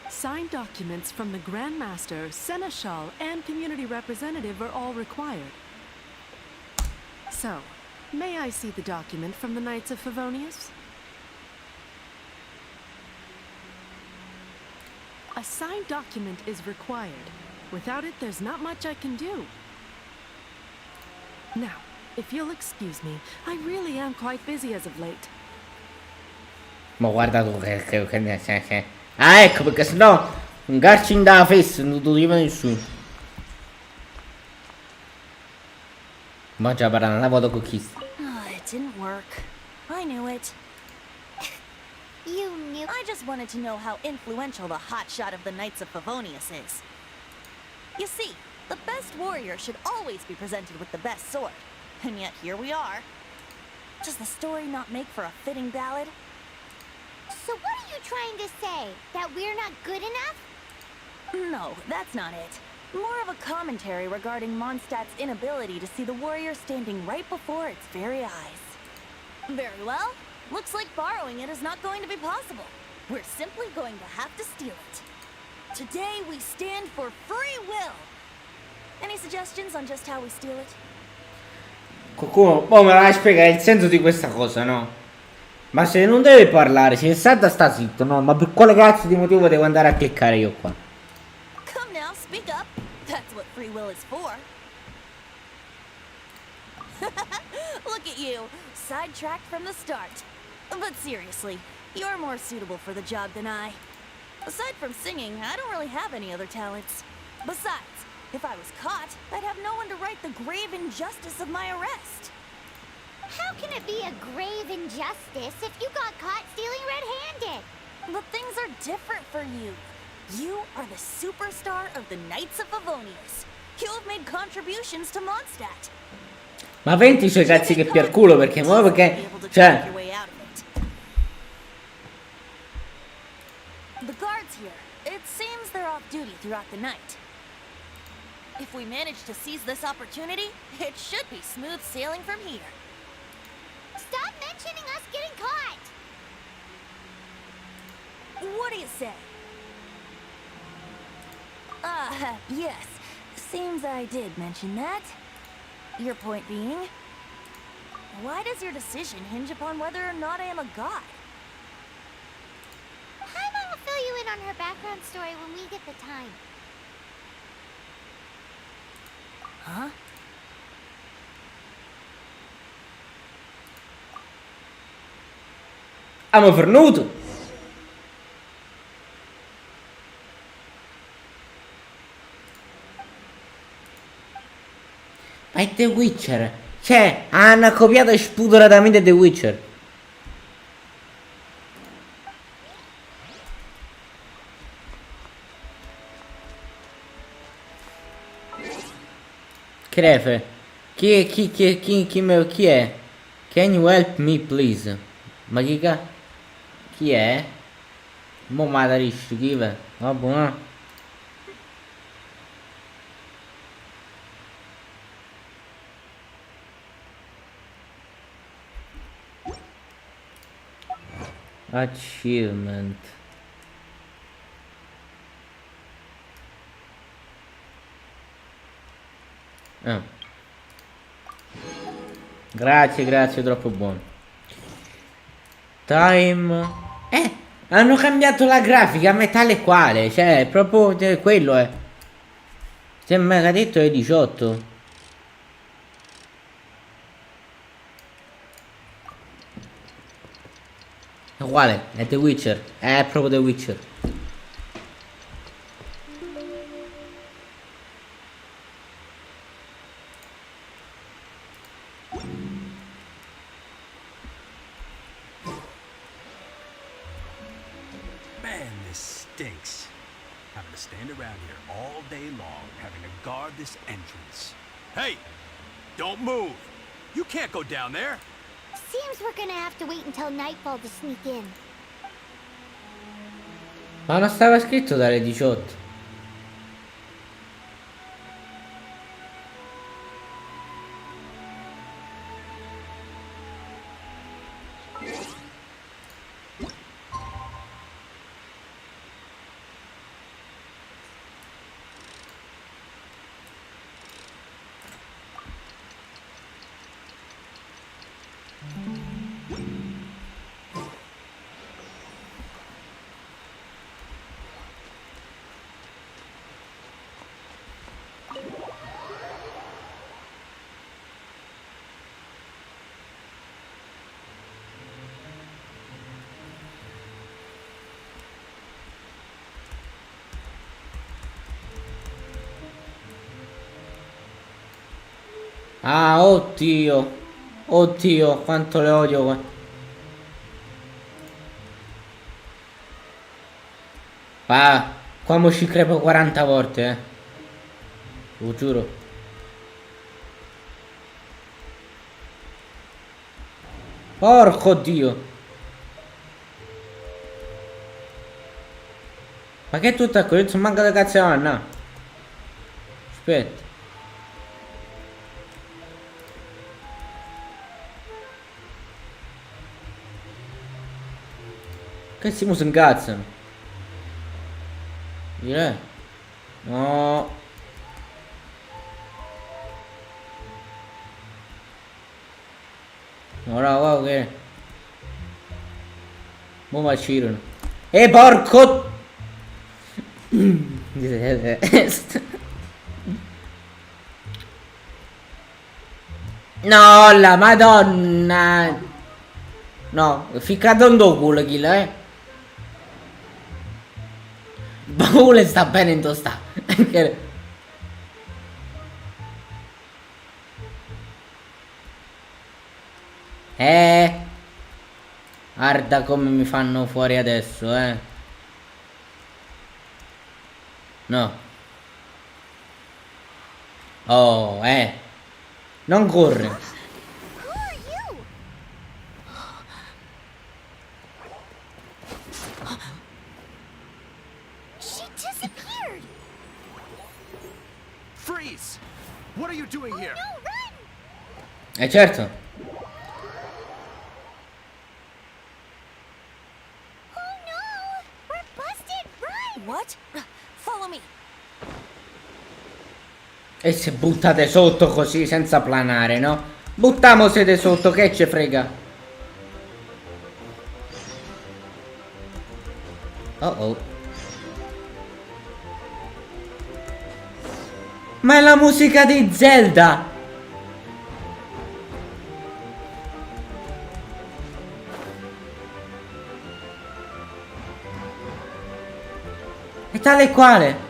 Signed documents from the Grand Master, Seneschal, and Community Representative are all required. So, may I see the document from the Knights of Favonius? A signed document is required. Without it, there's not much I can do. Now, if you'll excuse me, I really am quite busy as of late. Ma guarda tu che. Ah, ecco, perché sennò un Genshin da face non lo dice nessuno. Ma già parlano, la vado con chi? Oh, it didn't work. I knew it. You knew. I just wanted to know how influential the hotshot of the Knights of Favonius is. You see, the best warrior should always be presented with the best sword. And yet here we are. Does the story not make for a fitting ballad? So what are you trying to say? That we're not good enough? No, that's not it. More of a commentary regarding Mondstadt's inability to see the warrior standing right before its very eyes. Very well. Looks like borrowing it is not going to be possible. We're simply going to have to steal it. Today we stand for free will. Any suggestions on just how we steal it? Qualcuno, me la vai a spiegare il senso di questa cosa, no? Ma se non deve parlare, se Sadda sta zitto, no? Ma per quale cazzo di motivo devo andare a cliccare io qua? Come now, speak up. That's what free will is for. Look at you, sidetracked from the start. But seriously, you're more suitable for the job than I. Aside from singing, I don't really have any other talents. Besides, if I was caught, I'd have no one to right the grave injustice of my arrest. How can it be a grave injustice if you got caught stealing red-handed? But things are different for you. You are the superstar of the Knights of Favonius. You have made contributions to Mondstadt. Ma 20 suoi cazzi che per culo, perché mo perché cioè The guards here, it seems they're off duty throughout the night. If we manage to seize this opportunity, it should be smooth sailing from here. Stop mentioning us getting caught! What do you say? Yes. Seems I did mention that. Your point being? Why does your decision hinge upon whether or not I am a god? Paimon will fill you in on her background story when we get the time. Huh? Abbiamo fornuto. Ma è The Witcher. Cioè, hanno copiato spudoratamente The Witcher. Crefe. Chi è? Can you help me please? Ma chi è? Mo madarisci, chi è? Vabbè, no? Achievement. Grazie, troppo buono. Time. Hanno cambiato la grafica, ma è tale quale. Cioè, proprio quello è. Sembra che ha detto è 18. È uguale, è The Witcher. È proprio The Witcher. Man, this stinks. Having to stand around here all day long, having to guard this entrance. Hey! Don't move! You can't go down there! Seems we're gonna have to wait until nightfall to sneak in. Ma non stava scritto dalle 18. Ah, oddio. Oddio, quanto le odio qua. Ah, qua mo ci crepo 40 volte, lo giuro. Porco Dio. Ma che è tutto questo? Manca la cazzo, no. Aspetta. Che si incazzano? Direi. No. Ora wow che. Mo vacilano. Porco. No, la madonna. No, ficcato un do culo kill, Baule sta bene in tosta. Guarda come mi fanno fuori adesso, No. Oh, non corre. Who are you? She disappeared. Freeze! What are you doing here? No, run! Certo. Oh no! We're busted! Run! What? Follow me. E se buttate sotto così senza planare, no? Buttiamo siete sotto, che ce frega. Oh oh. Ma è la musica di Zelda. E tale e quale.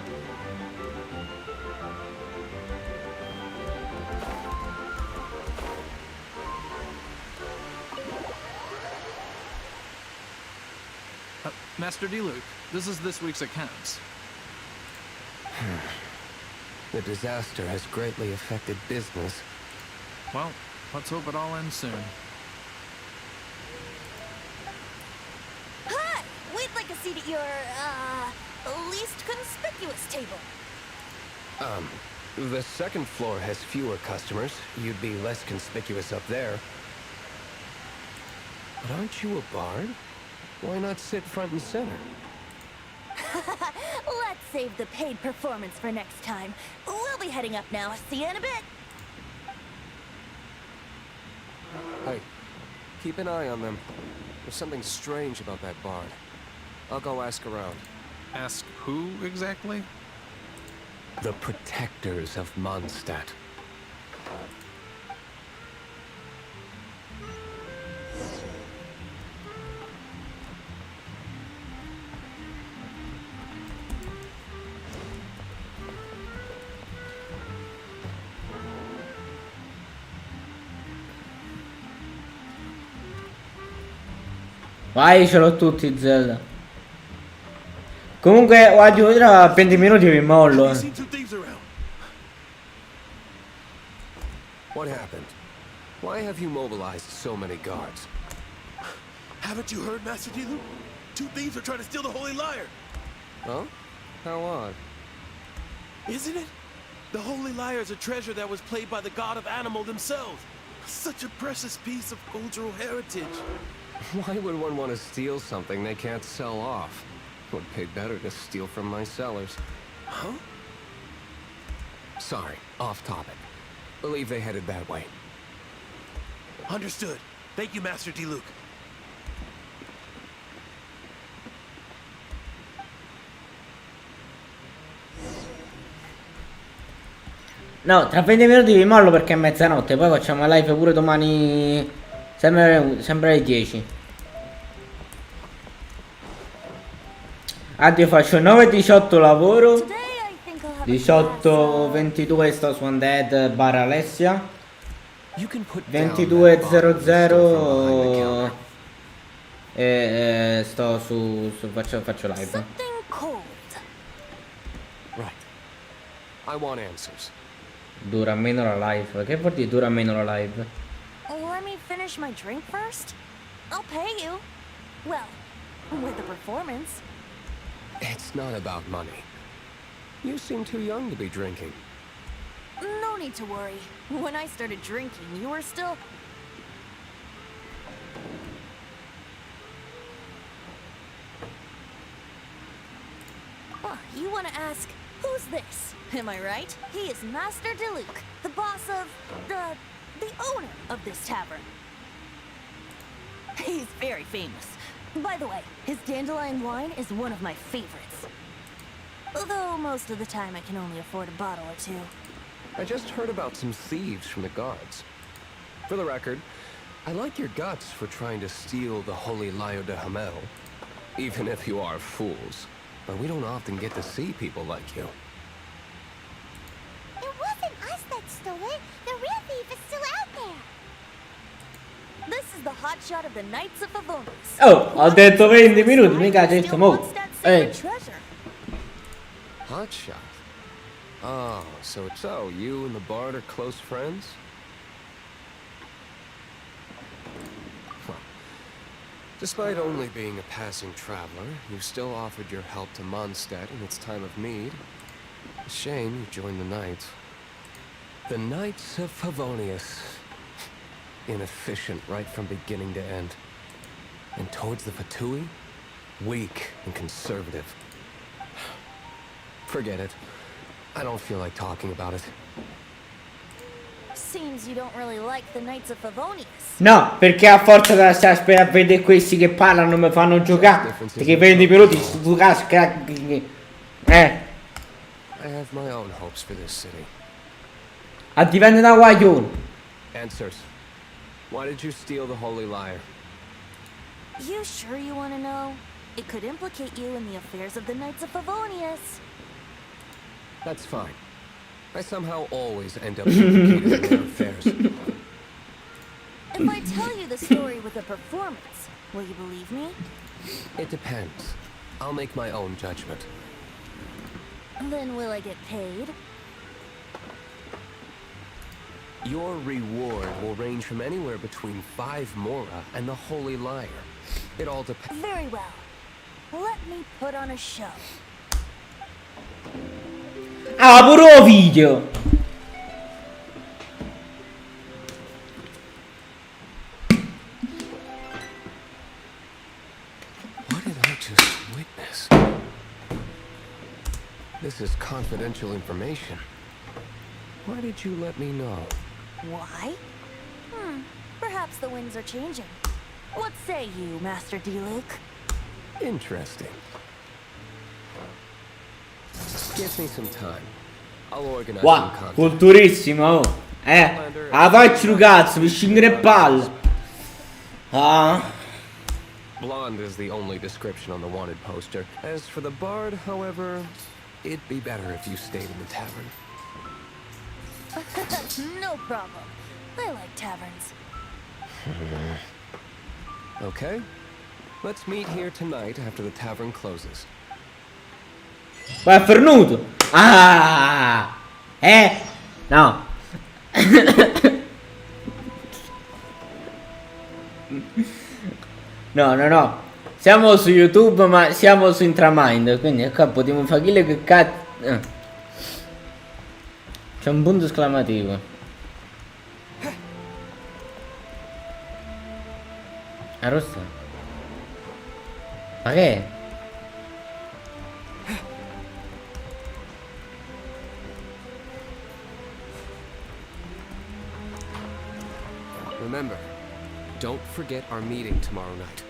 Master D-Luke, this is this week's accounts. The disaster has greatly affected business. Well, let's hope it all ends soon. Hi! We'd like a seat at your, least conspicuous table. The second floor has fewer customers. You'd be less conspicuous up there. But aren't you a bard? Why not sit front and center? Let's save the paid performance for next time. We'll be heading up now. See you in a bit. Hey, keep an eye on them. There's something strange about that bard. I'll go ask around. Ask who exactly? The protectors of Mondstadt. Vai, ce l'ho tutti Zelda. Comunque guardi, tra 20 minuti vi mollo. What happened? Why have you mobilized so many guards? Haven't you heard, Master D-Luke? Two thieves are trying to steal the Holy Lyre. Huh? How odd. Isn't it? The Holy Lyre is a treasure that was played by the god of animal themselves. Such a precious piece of cultural heritage. Why would one want to steal something they can't sell off? Would pay better to steal from my sellers. Huh? Sorry, off topic. Believe they headed that way. Understood. Thank you, Master D-Luke. No, tra 20 minuti vi mollo perché è mezzanotte. Poi facciamo la live pure domani. Sempre alle 10. Addio, faccio 9-18 lavoro. 18-22 sto su Undead bar Alessia. You can put down that bomb in the store from behind the 22:00 counter. sto faccio live. Something cold. Right. I want answers. Dura meno la live. Che vuol dire dura meno la live? Let me finish my drink first. I'll pay you. Well, with the performance. It's not about money. You seem too young to be drinking. No need to worry. When I started drinking, you were still... You want to ask, who's this? Am I right? He is Master Diluc, the boss of... the owner of this tavern. He's very famous. By the way, his dandelion wine is one of my favorites. Although most of the time I can only afford a bottle or two. I just heard about some thieves from the guards. For the record, I like your guts for trying to steal the holy Lyre de Hamel. Even if you are fools. But we don't often get to see people like you. It wasn't us that stole it. The real thief is still out there. This is the hotshot of the Knights of Favonius. Oh, ho detto 20 minuti, mica ha detto mo. Treasure. Hotshot? Oh, so you and the bard are close friends? Well, despite only being a passing traveler, you still offered your help to Mondstadt in its time of need. A shame you joined the Knights. The Knights of Favonius. Inefficient right from beginning to end. And towards the Fatui, weak and conservative. Forget it. I don't feel like talking about it. Seems you don't really like the Knights of Favonius. No, perché a forza della stare a sperare a vedere questi che parlano mi fanno giocare. Perché 20 minuti stu cazzo. I have my own hopes for this city. Dipende da guaglione. Answers. Why did you steal the Holy Lyre? You sure you want to know? It could implicate you in the affairs of the Knights of Favonius. That's fine. I somehow always end up implicated in their affairs. If I tell you the story with a performance, will you believe me? It depends. I'll make my own judgment. Then will I get paid? Your reward will range from anywhere between 5 mora and the Holy Lyre. It all depends. Very well. Let me put on a show. Ah, pure video. What did I just witness? This is confidential information. Why did you let me know? Why? Perhaps the winds are changing. What say you, Master Diluc? Interesting. Give me some time. I'll organize some Wow, content. culturissimo. La faccio cazzo, mi scingere palle. Ah. Blonde is the only description on the wanted poster. As for the bard, however, it'd be better if you stayed in the tavern. No problem. I like taverns. Okay. Let's meet here tonight after the tavern closes. Vai, è fernuto. Ah. No. No. Siamo su YouTube, ma siamo su Intramind. Quindi qua potremmo fare quello che cazzo. C'è un punto esclamativo. A rossa. Ma che è? Remember, don't forget our meeting tomorrow night.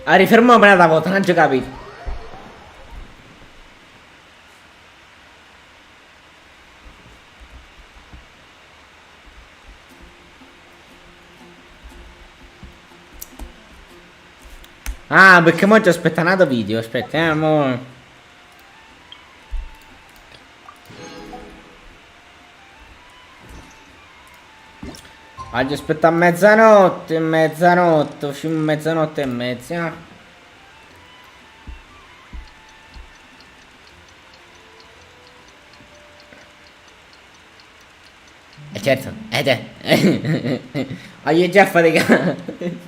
Rifermiamo una volta, non ho già capito. Ah, perché mo' già aspettato video, aspettiamo. Oggi aspetta a mezzanotte, usciamo a mezzanotte e mezza. E certo, te. Oggi è già faticato.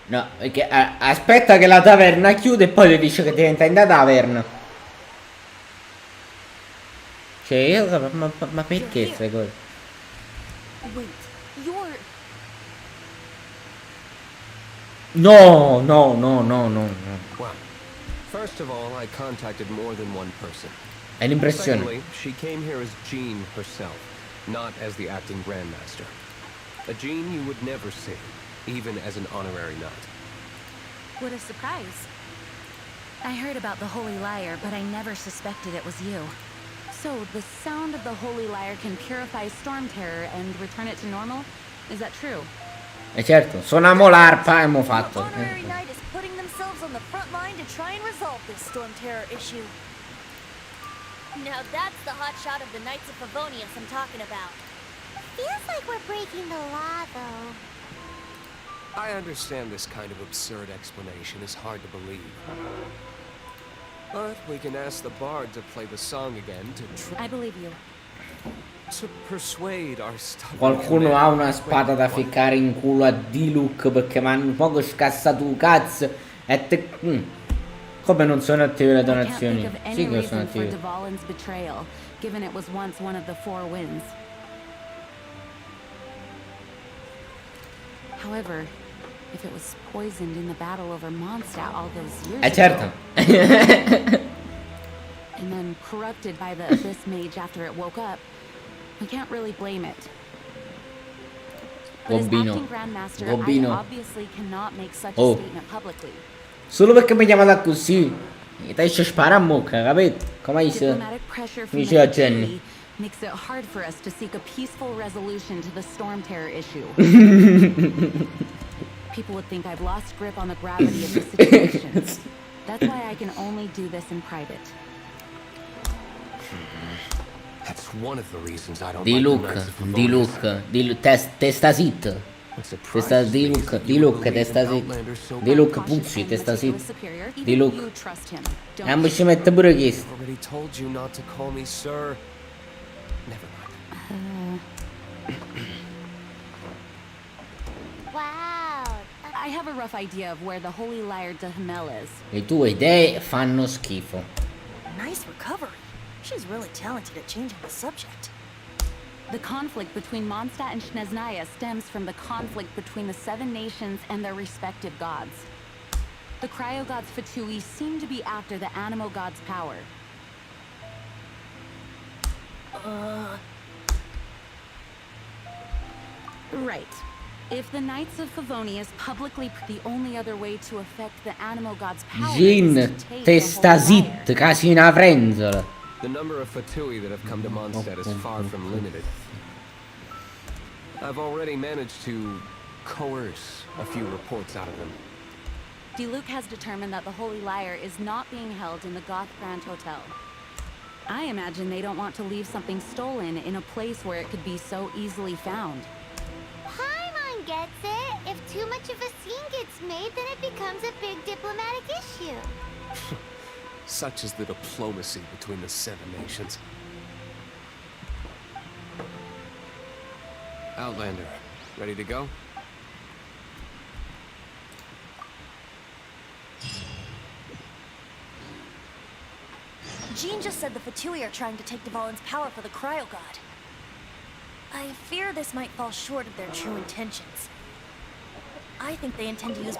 No, perché aspetta che la taverna chiude e poi le dice che diventa in da taverna. Cioè io ma perché queste cose? Wait, you're... No. Well, first of all, I contacted more than one person. È l'impressione. Secondly, she came here as Jean herself, not as the acting Grandmaster. A Jean you would never see, even as an honorary knight. What a surprise. I heard about the Holy Lyre, but I never suspected it was you. So, the sound of the Holy Lyre can purify Storm Terror and return it to normal? Is that true? E certo, suoniamo l'arpa e mo' fatto. Honorary Knight is putting themselves on the front line to try and resolve this Storm Terror issue. Now that's the hot shot of the Knights of Favonius I'm talking about. Feels like we're breaking the law, though. I understand this kind of absurd explanation is hard to believe. But we can ask the bard to play the song again I believe you. to persuade our stubborn Qualcuno ha una commander to spada da wait. ficcare in culo a D-Look perché mi hanno poco scassato un cazzo e te... Come non sono attive le I can't think donazioni? of any Sì che sono reason for attive. Dvalin's betrayal, given it was once one of the Four Winds. However, if it was poisoned in the battle over Mondstadt all those years Certo. ago, and then corrupted by the Abyss Mage after it woke up, we can't really blame it. But as Goddino. acting Grandmaster, Goddino. I obviously cannot make such a Oh. statement publicly. Solo perché mi chiamata così. E te ci spara a mucca, capito? Come dice? Diplomatic pressure from the Diceva Jenny. Fatui makes it hard for us to seek a peaceful resolution to the Storm Terror issue. People would think I've lost grip on the gravity of the situation. That's why I can only do this in private. That's one of the reasons I don't D-Look, like the Knights of Favonius. D-Look, testa zitta. Testa D-Look, testa zitta. D-Look puzzi, testa zitta. D-Look. E mi ci mette pure questo. Already told you not to call me sir. Never mind. Wow. I have a rough idea of where the Holy Lyre de Himmel is. Le tue idee fanno schifo. Nice recovery. She's really talented at changing the subject. The conflict between Mondstadt and Snezhnaya stems from the conflict between the Seven Nations and their respective gods. The cryo-gods Fatui seem to be after the Animo god's power. Right. If the Knights of Favonius publicly the only other way to affect the Animo god's power Gin, is to take the testa Holy Lyre. zitta, casina frenzola. The number of Fatui that have come to Mondstadt is far from limited. I've already managed to coerce a few reports out of them. Diluc has determined that the Holy Lyre is not being held in the Goth Grand Hotel. I imagine they don't want to leave something stolen in a place where it could be so easily found. Paimon gets it. If too much of a scene gets made, then it becomes a big diplomatic issue. Such is the diplomacy between the Seven Nations. Outlander, ready to go? Jean just said the Fatui are trying to take Dvalin's power for the Cryo God. I fear this might fall short of their true intentions. I think they intend to use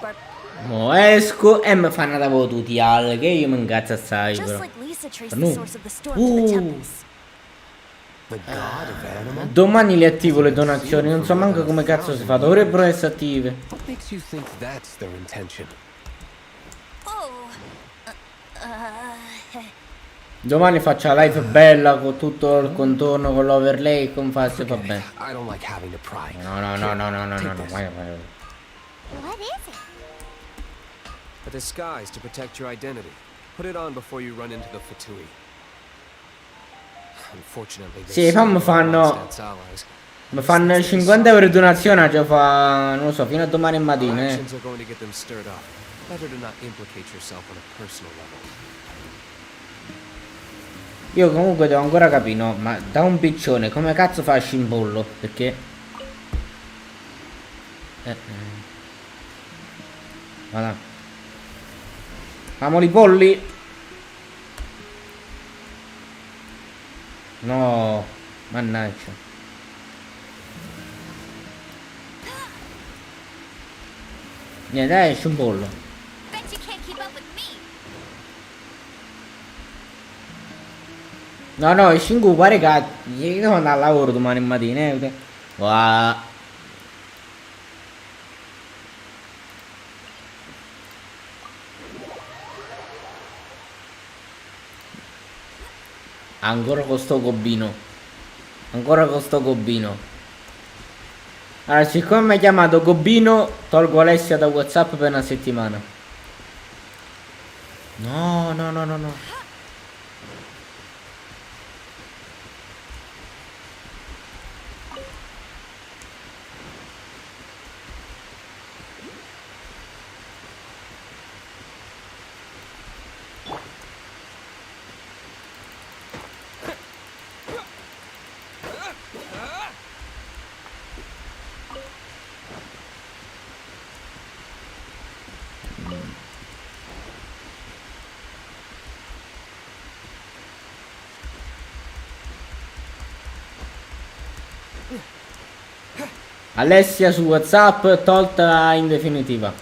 Mo esco e mi fanno da tutorial che io mi incazzo assai just però. like Lisa traced No. the source of the storm to the temples. The god of animal? Domani le attivo le donazioni, non so manco come cazzo si fa, dovrebbero essere attive. What makes you think that's their intention? Oh, Domani faccio la live bella con tutto il contorno, con l'overlay, con falso e va bene. I don't like having to pry. No, vai. What is it? A disguise to protect your identity. Put it on before you run into the Fatui. Unfortunately, Sì, poi mi fanno 50 euro di donazione, cioè fa, non lo so, fino a domani mattina, Actions are going to get them stirred up. Better to not implicate yourself on a personal level. Io comunque devo ancora capire, no, ma da un piccione come cazzo fa a scimbollo? Perché Voilà. Famoli polli. No, mannaggia. Niente, dai, esce un pollo. Bet you can't keep up with me. No, no, esce in cupa, raga. Io devo andare al lavoro domani mattina, Wow. Ancora con sto Goddino. Ancora con sto Goddino. Allora, siccome mi hai chiamato Goddino, tolgo Alessia da WhatsApp per una settimana. No, no, no, no, no. Alessia su WhatsApp tolta in definitiva.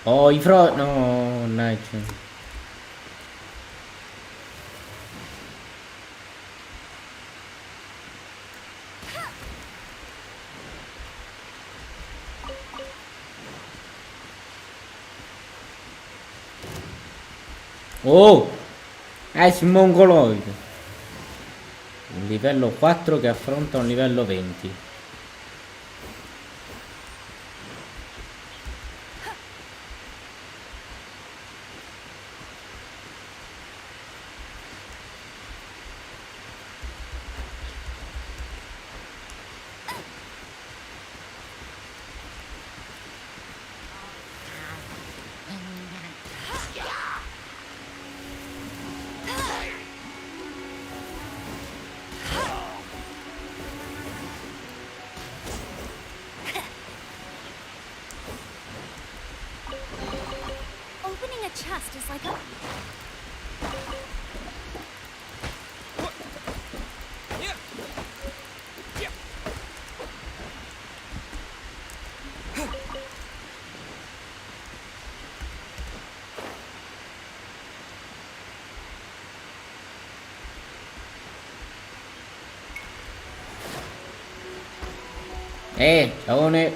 Oh, no, nice. Oh, si mongoloide. Un livello 4 che affronta un livello 20. Opening a chest is like a... Ciaone.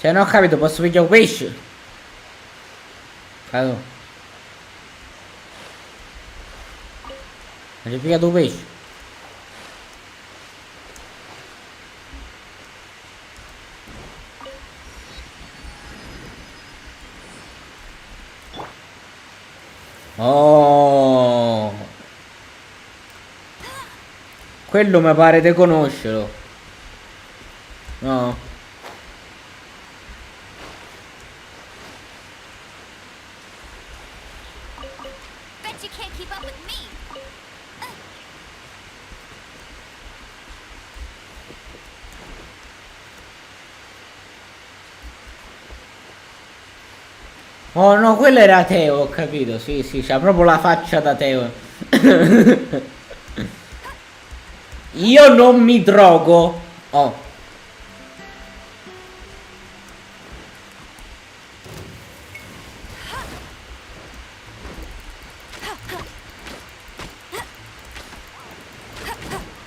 Cioè, non ho capito, posso pigliare un pesce? Allora. Hai pigliato un pesce? Oh, quello mi pare di conoscerlo. No. Bet you can't keep up with me. Oh no, quello era Teo, ho capito. Sì, sì, c'ha proprio la faccia da Teo. Io non mi drogo. Oh.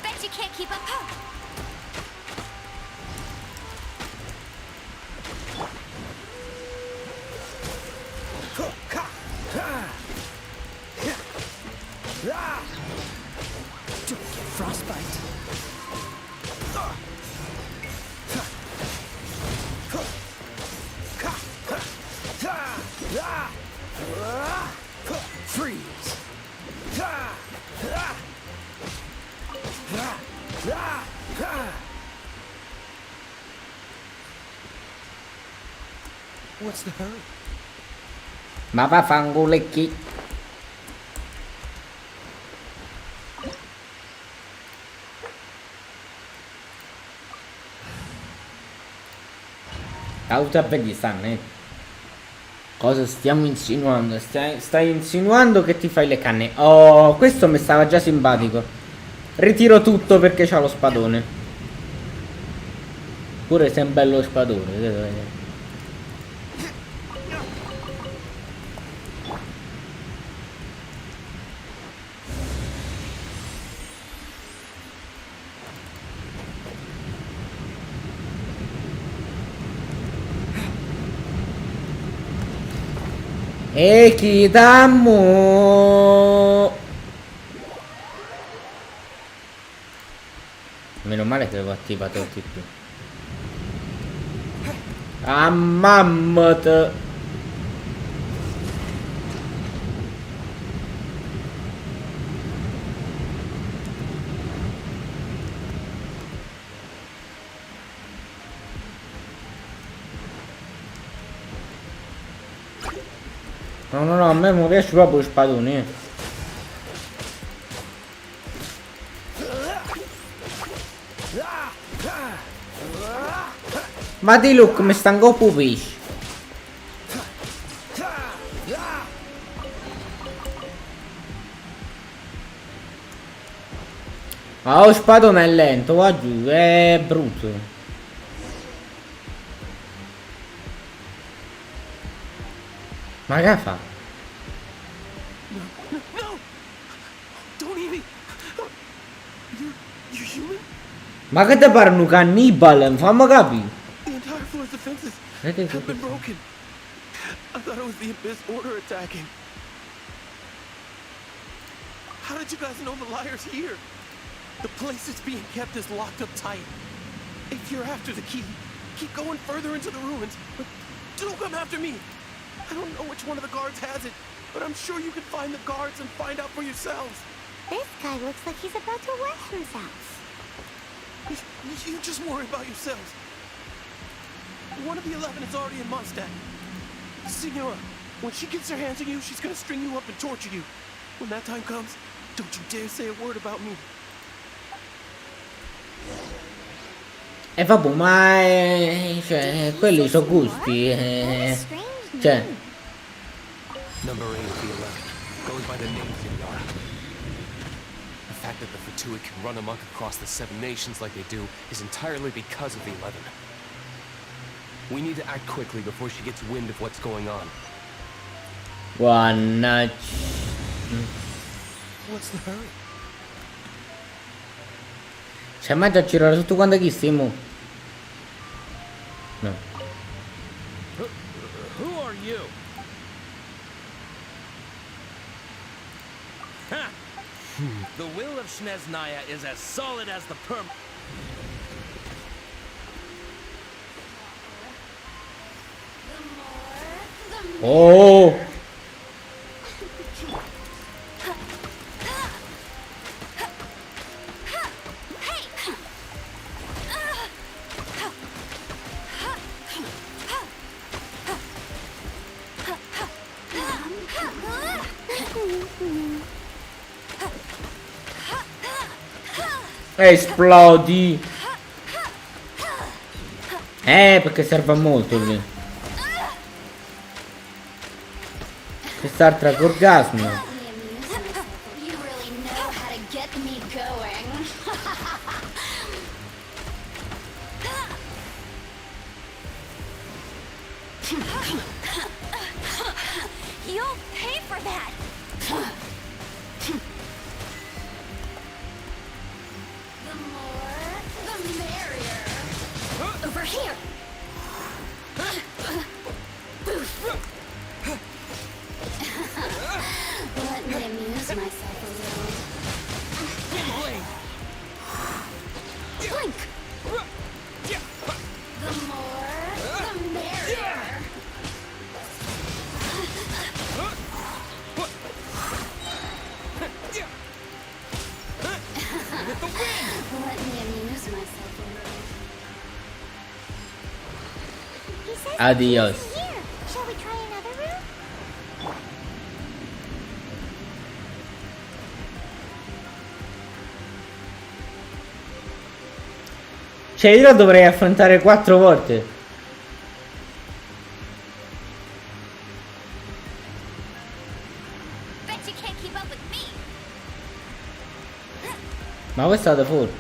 Bet you can't keep up. What's the hurry? Ma vaffanculecchi. Auto stanno, Cosa stiamo insinuando? Stai insinuando che ti fai le canne. Oh, questo mi stava già simpatico. Ritiro tutto perché c'ha lo spadone. Pure sei un bello spadone. E chi dammo? Meno male che avevo attivato il TP. Ah, mammut. No, a me non riesce proprio lo spadone. Ma di look mi stanco pupisci. Ah, lo spadone è lento, va giù, è brutto. Ma che fa? No! Don't eat me! You're human? Ma che te pare un cannibale? Fammi capire. The entire floor's defenses have been broken. I thought it was the Abyss Order attacking. How did you guys know the liar's here? The place it's being kept is locked up tight. If you're after the key, keep going further into the ruins. But don't come after me. I don't know which one of the guards has it, but I'm sure you can find the guards and find out for yourselves. This guy looks like he's about to wet himself. You just worry about yourselves. One of the 11 is already in Mondstadt. Signora, when she gets her hands on you, she's gonna string you up and torture you. When that time comes, don't you dare say a word about me. E vabbè, ma cioè, quelli sono gusti. Cioè. Number 8 of the 11 goes by the name Signora. The fact that the Fatui can run amok across the 7 nations like they do is entirely because of the 11. We need to act quickly before she gets wind of what's going on. What's the hurry? C'è mai da girare tutto quanto chi stiamo? No. Who are you? Ha! The will of Sneznaya is as solid as the perm. Oh! Esplodi! Perché serve molto lì. Quest'altra orgasmo. You really know how to get me going. You'll pay for that! The more, the merrier. Over here. Let me amuse myself a little. Blink. The more, the merrier. Let me amuse myself a little. He says Adios. here. Cioè io lo dovrei affrontare 4 volte. Bet you can't keep up with me. Ma questa è da fuori.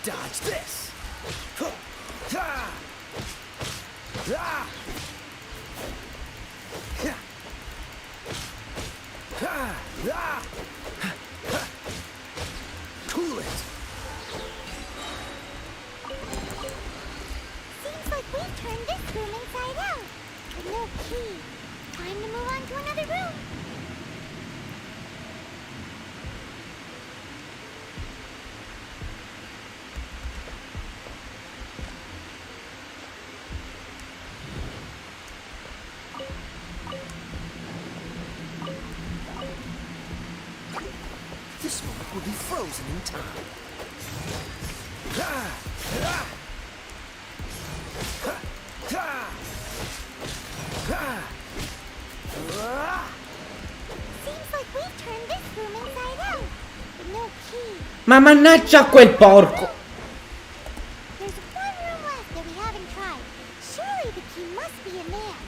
Dodge this. Ha! Ah! Ah! Cool it. Seems like we've turned this room inside out. With no key. Time to move on to another room. This moment will be frozen in time. Seems like we've turned this room inside out. With no key. Ma mannaggia quel porco. There's one room left that we haven't tried. Surely the key must be in there.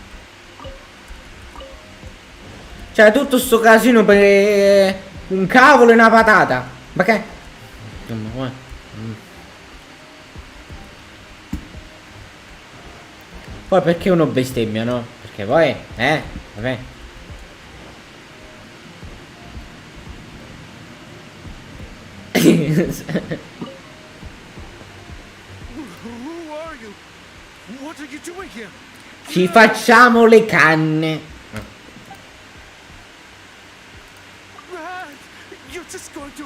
Cioè tutto sto casino per un cavolo e una patata. Ma che? Poi perché uno bestemmia, no? Perché poi, vabbè. Who are you? What are you doing here? Ci facciamo le canne. Rad, you're just going to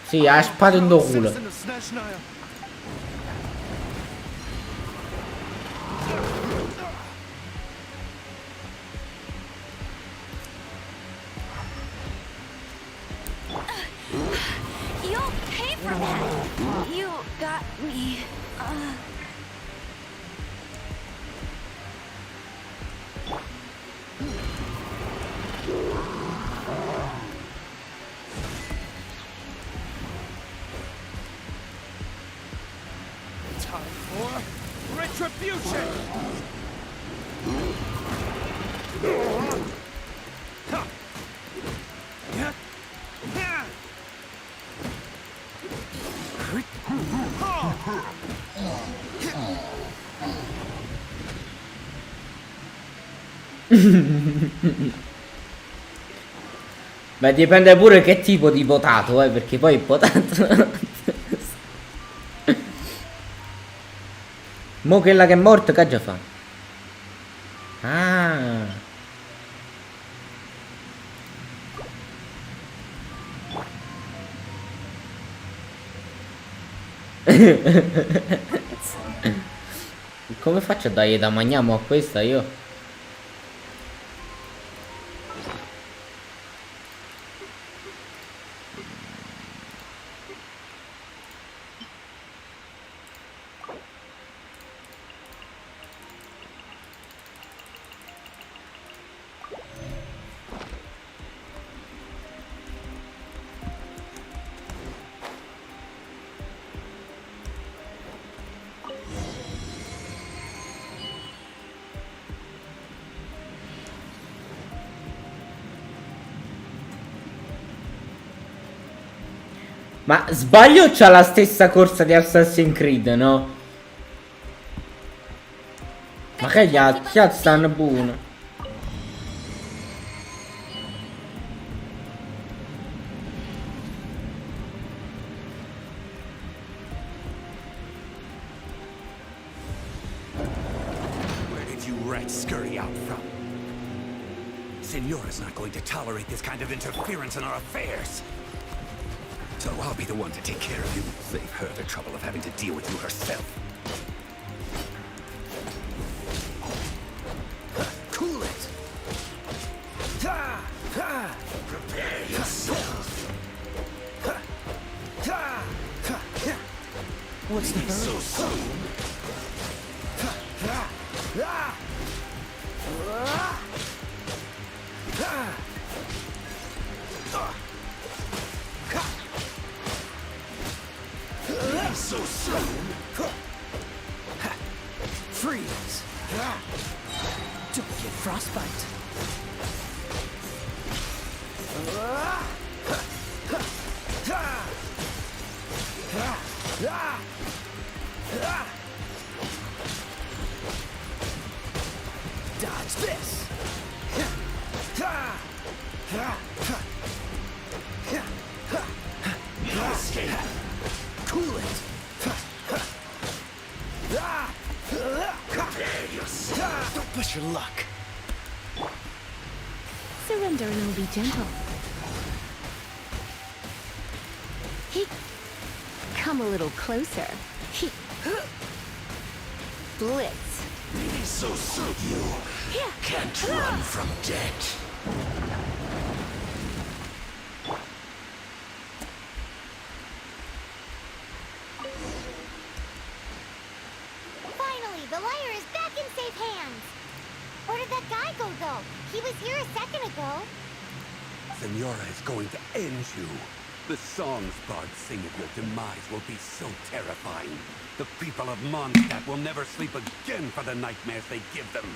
Sì, ha sparato in do culo. citizen of Snatchnaya. You'll pay for that. You got me. Time for retribution. Ha! Yeah. Yeah. Beh, dipende pure che tipo di potato, perché poi il potato. Mo quella che è morta, che già fa? Ah. Come faccio a dargli da mangiamo a questa io? Ma sbaglio o c'ha la stessa corsa di Assassin's Creed, no? Ma che gli altri stanno buono. Where did you rats scurry out from? Signora's not going to tolerate this kind of interference in our affairs. So I'll be the one to take care of you. Save her the trouble of having to deal with you herself. Cool it. Prepare yourself. What's the hurry? So soon. So soon. Freeze. Don't get frostbite. Dodge this. Escape. Cool it. Don't push your luck. Surrender and will be gentle. Come a little closer. Blitz. So you can't run from death. Finally, the lyre is back in safe hands. Where did that guy go, though? He was here a second ago. Senora is going to end you. The songs bards sing of your demise will be so terrifying. The people of Mondstadt will never sleep again for the nightmares they give them.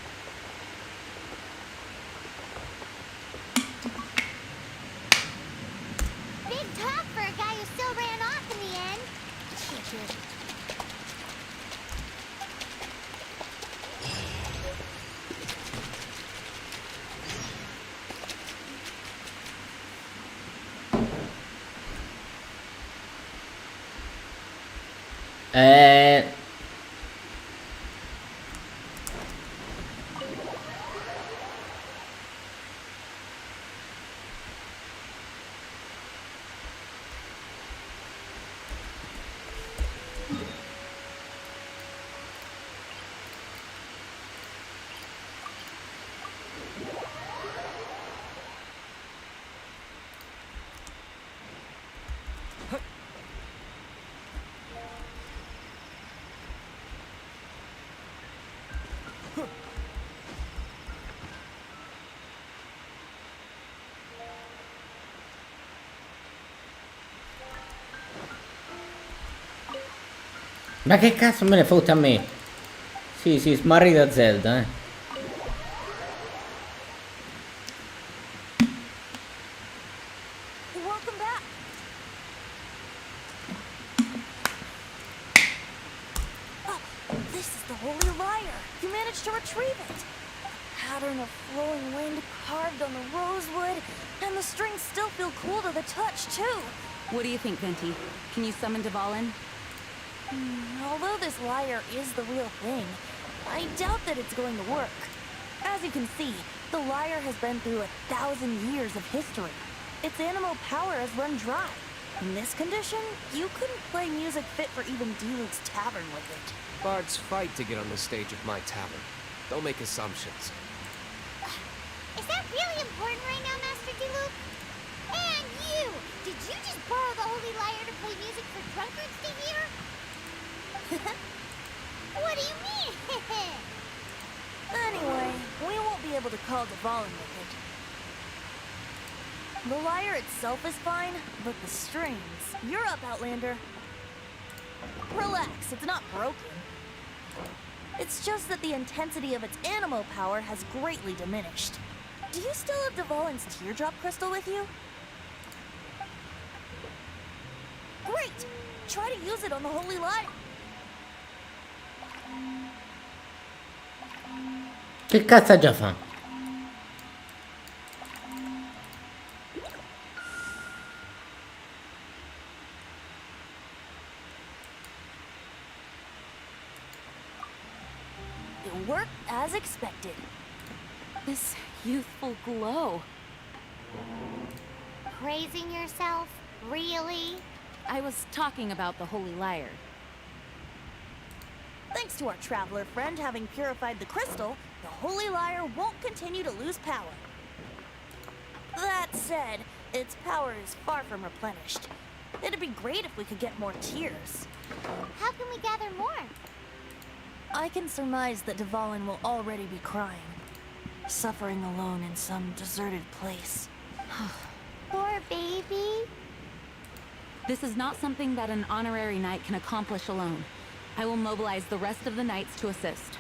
Big talk for a guy who still ran off in the end. Chicken. Ma che cazzo me ne fotte a me? Sì, smarri da Zelda, Welcome back. Oh, this is the Holy Lyre. You managed to retrieve it. A pattern of flowing wind carved on the rosewood, and the strings still feel cool to the touch, too. What do you think, Venti? Can you summon Dvalin? Although this lyre is the real thing, I doubt that it's going to work. As you can see, the lyre has been through 1,000 years of history. Its animal power has run dry. In this condition, you couldn't play music fit for even D-Luke's tavern with it. Bards fight to get on the stage of my tavern. Don't make assumptions. Is that really important right now, Master D-Luke? And you! Did you just borrow the Holy Lyre to play music for drunkards to hear? What do you mean? Anyway, we won't be able to call Dvalin with it. The lyre itself is fine, but the strings... You're up, Outlander. Relax, it's not broken. It's just that the intensity of its animal power has greatly diminished. Do you still have Dvalin's teardrop crystal with you? Great! Try to use it on the Holy Lyre. Che cazzo già fa? It worked as expected. This youthful glow. Praising yourself? Really? I was talking about the Holy Lyre. Thanks to our traveler friend having purified the crystal, the Holy Lyre won't continue to lose power. That said, its power is far from replenished. It'd be great if we could get more tears. How can we gather more? I can surmise that Dvalin will already be crying, suffering alone in some deserted place. Poor baby. This is not something that an honorary knight can accomplish alone. I will mobilize the rest of the knights to assist.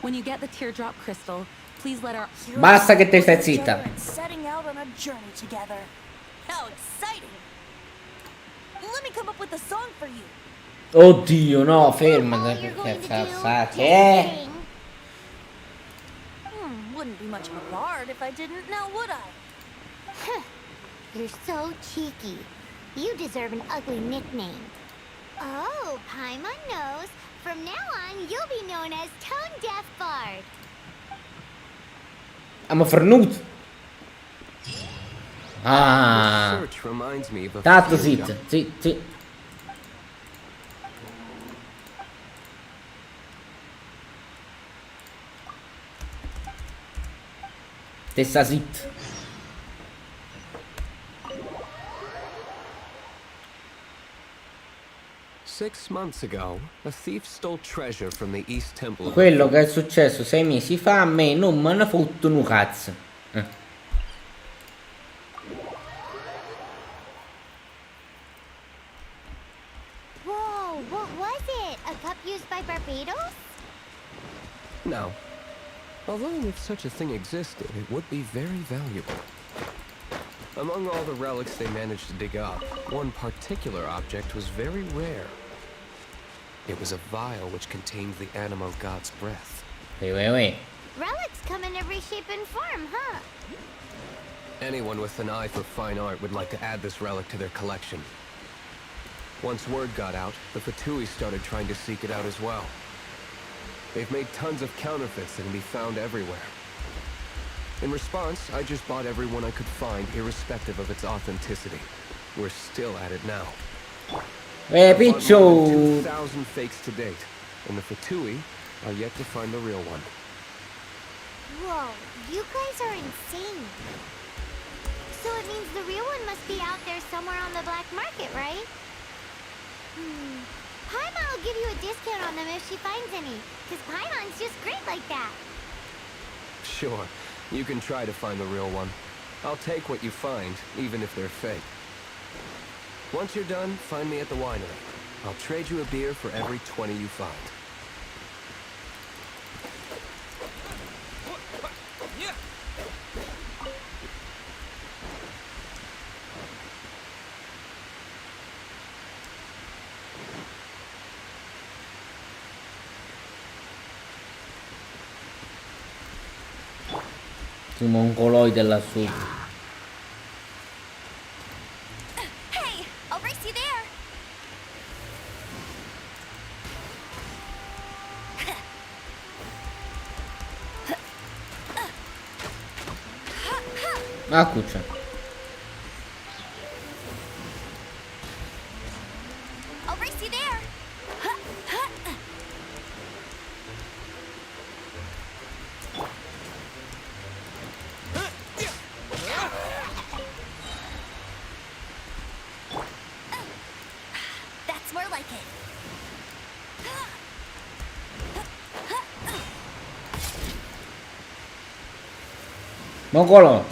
When you get the teardrop crystal, please let our... Basta che te stai zitta. Setting out on a journey together. How exciting! Let me come up with a song for you. Oddio, no, fermati. All you're Che going to do? cazzate. Sing? Wouldn't be much of a bard if I didn't, now would I? Huh. You're so cheeky. You deserve an ugly nickname. Oh, Paimon knows. From now on, you'll be known as Tone Deaf Bard. I'm a vernoot. Ah. Search reminds me of a Tanto few zitto, zitti. Te sta zitto. Six months ago, a thief stole treasure from the East Temple of Quello che è successo 6 mesi fa a me non me ne fottono un cazzo. Whoa, what was it? A cup used by Barbados? No. Although if such a thing existed, it would be very valuable. Among all the relics they managed to dig up, one particular object was very rare. It was a vial which contained the Animo god's breath. Wait. Relics come in every shape and form, huh? Anyone with an eye for fine art would like to add this relic to their collection. Once word got out, the Fatui started trying to seek it out as well. They've made tons of counterfeits that can be found everywhere. In response, I just bought every one I could find, irrespective of its authenticity. We're still at it now. I've bought more than 2,000 fakes to date, and the Fatui are yet to find the real one. Whoa, you guys are insane. So it means the real one must be out there somewhere on the black market, right? Paimon will give you a discount on them if she finds any, because Paimon's just great like that. Sure, you can try to find the real one. I'll take what you find, even if they're fake. Once you're done, find me at the winery. I'll trade you a beer for every 20 you find. Tu mongoloide lassù. Hey, I'll race you there. Ah, cuccia. I'll race you there. That's more like it. Mongolo.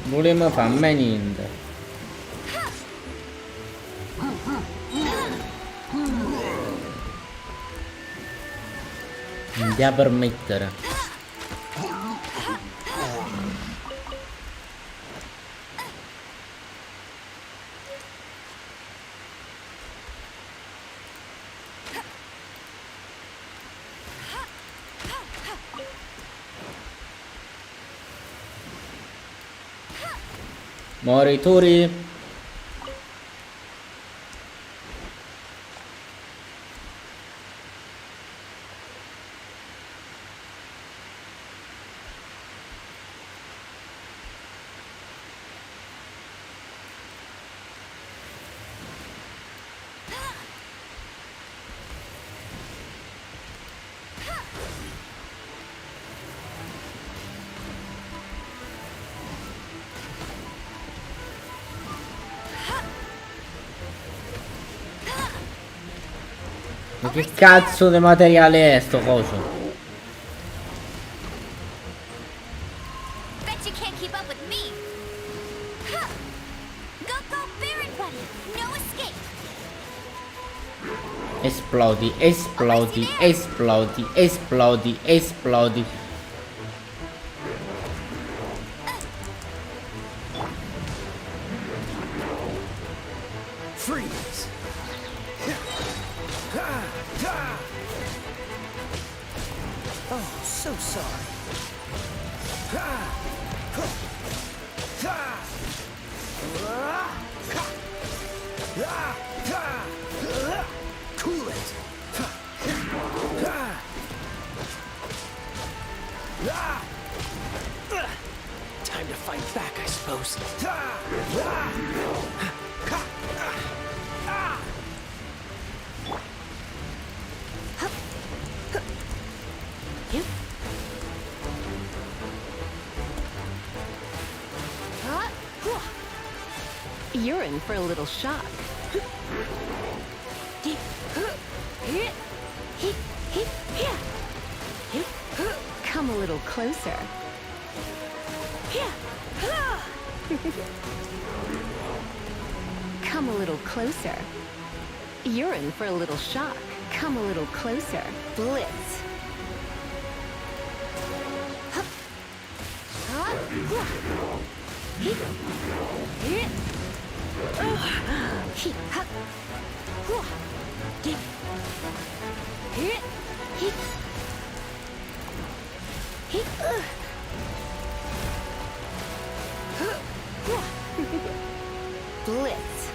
Volevamo fare mai niente. Non ti a permettere. Moritori. Ma che cazzo di materiale è sto coso? Bet you can't keep up with me. Huh. Go, everybody. No escape. Esplodi, esplodi, esplodi, esplodi, esplodi. Freeze! Oh, so sorry. Cool it. Time to fight back, I suppose. You're in for a little shock. Come a little closer. Come a little closer. You're in for a little shock. Come a little closer. Blitz. Blitz.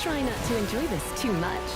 Try not to enjoy this too much.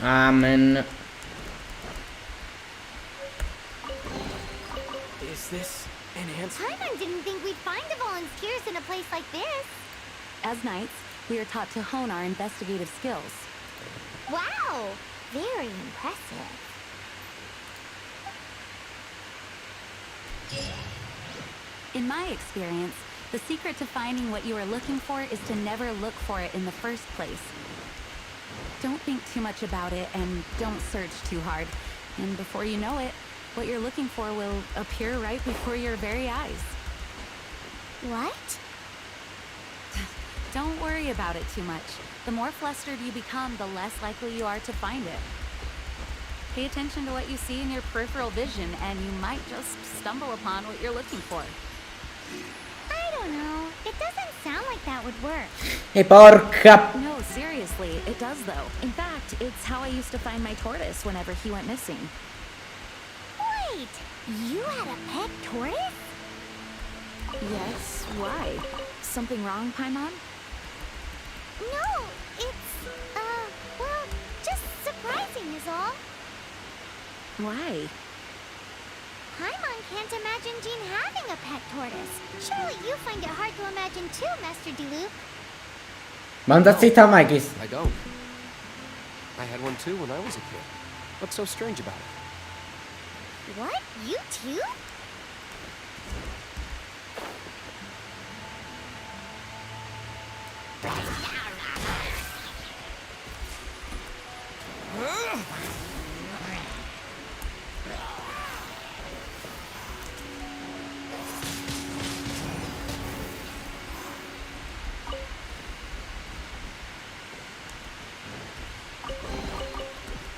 Amen. Is this an answer? Paimon didn't think we'd find the volunteers in a place like this. As knights, we are taught to hone our investigative skills. Wow, very impressive. In my experience, the secret to finding what you are looking for is to never look for it in the first place. Don't think too much about it and don't search too hard. And before you know it, what you're looking for will appear right before your very eyes. What? Don't worry about it too much. The more flustered you become, the less likely you are to find it. Pay attention to what you see in your peripheral vision, and you might just stumble upon what you're looking for. I don't know. It doesn't sound like that would work. E porca. No, seriously, it does though. In fact, it's how I used to find my tortoise whenever he went missing. Wait, you had a pet tortoise? Yes, why? Something wrong, Paimon? No, it's, well, just surprising is all. Why? Paimon can't imagine Jean having a pet tortoise. Surely you find it hard to imagine too, Master Diluc. Manda zitta Magis. I don't. I had one too when I was a kid. What's so strange about it? What? You too?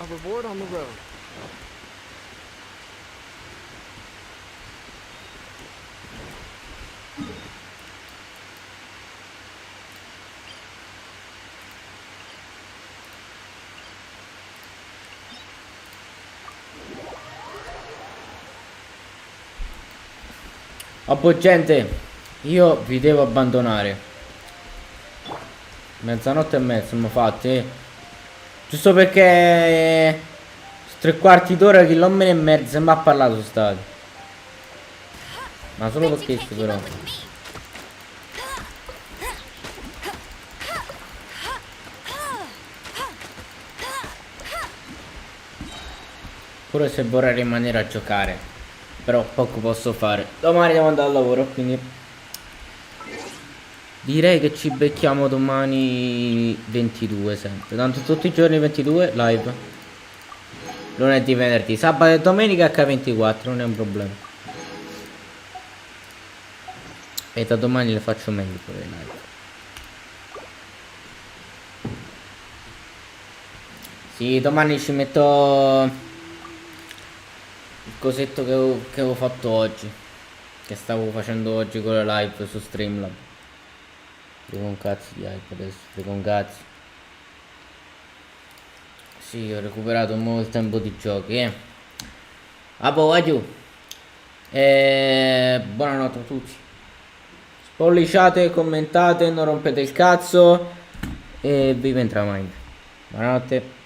Our reward on the road. Vabbè gente, io vi devo abbandonare. Mezzanotte e mezza mi fate. Giusto perché 3/4 d'ora che l'uomo e mezza mi ha parlato stato. Ma solo per questo però. Pure se vorrei rimanere a giocare. Però poco posso fare. Domani devo andare al lavoro, quindi direi che ci becchiamo domani 22 sempre. Tanto tutti i giorni 22 live. Lunedì, venerdì, sabato e domenica H24, non è un problema. E da domani le faccio meglio pure le live. Sì, domani ci metto il cosetto che avevo fatto oggi, che stavo facendo oggi con la live su Streamlab. Frego un cazzo di hype adesso, frego un cazzo. Sì, ho recuperato un po' il tempo di giochi, adieu. Buonanotte a tutti. Spolliciate, commentate, non rompete il cazzo e viva Entramind. Buonanotte.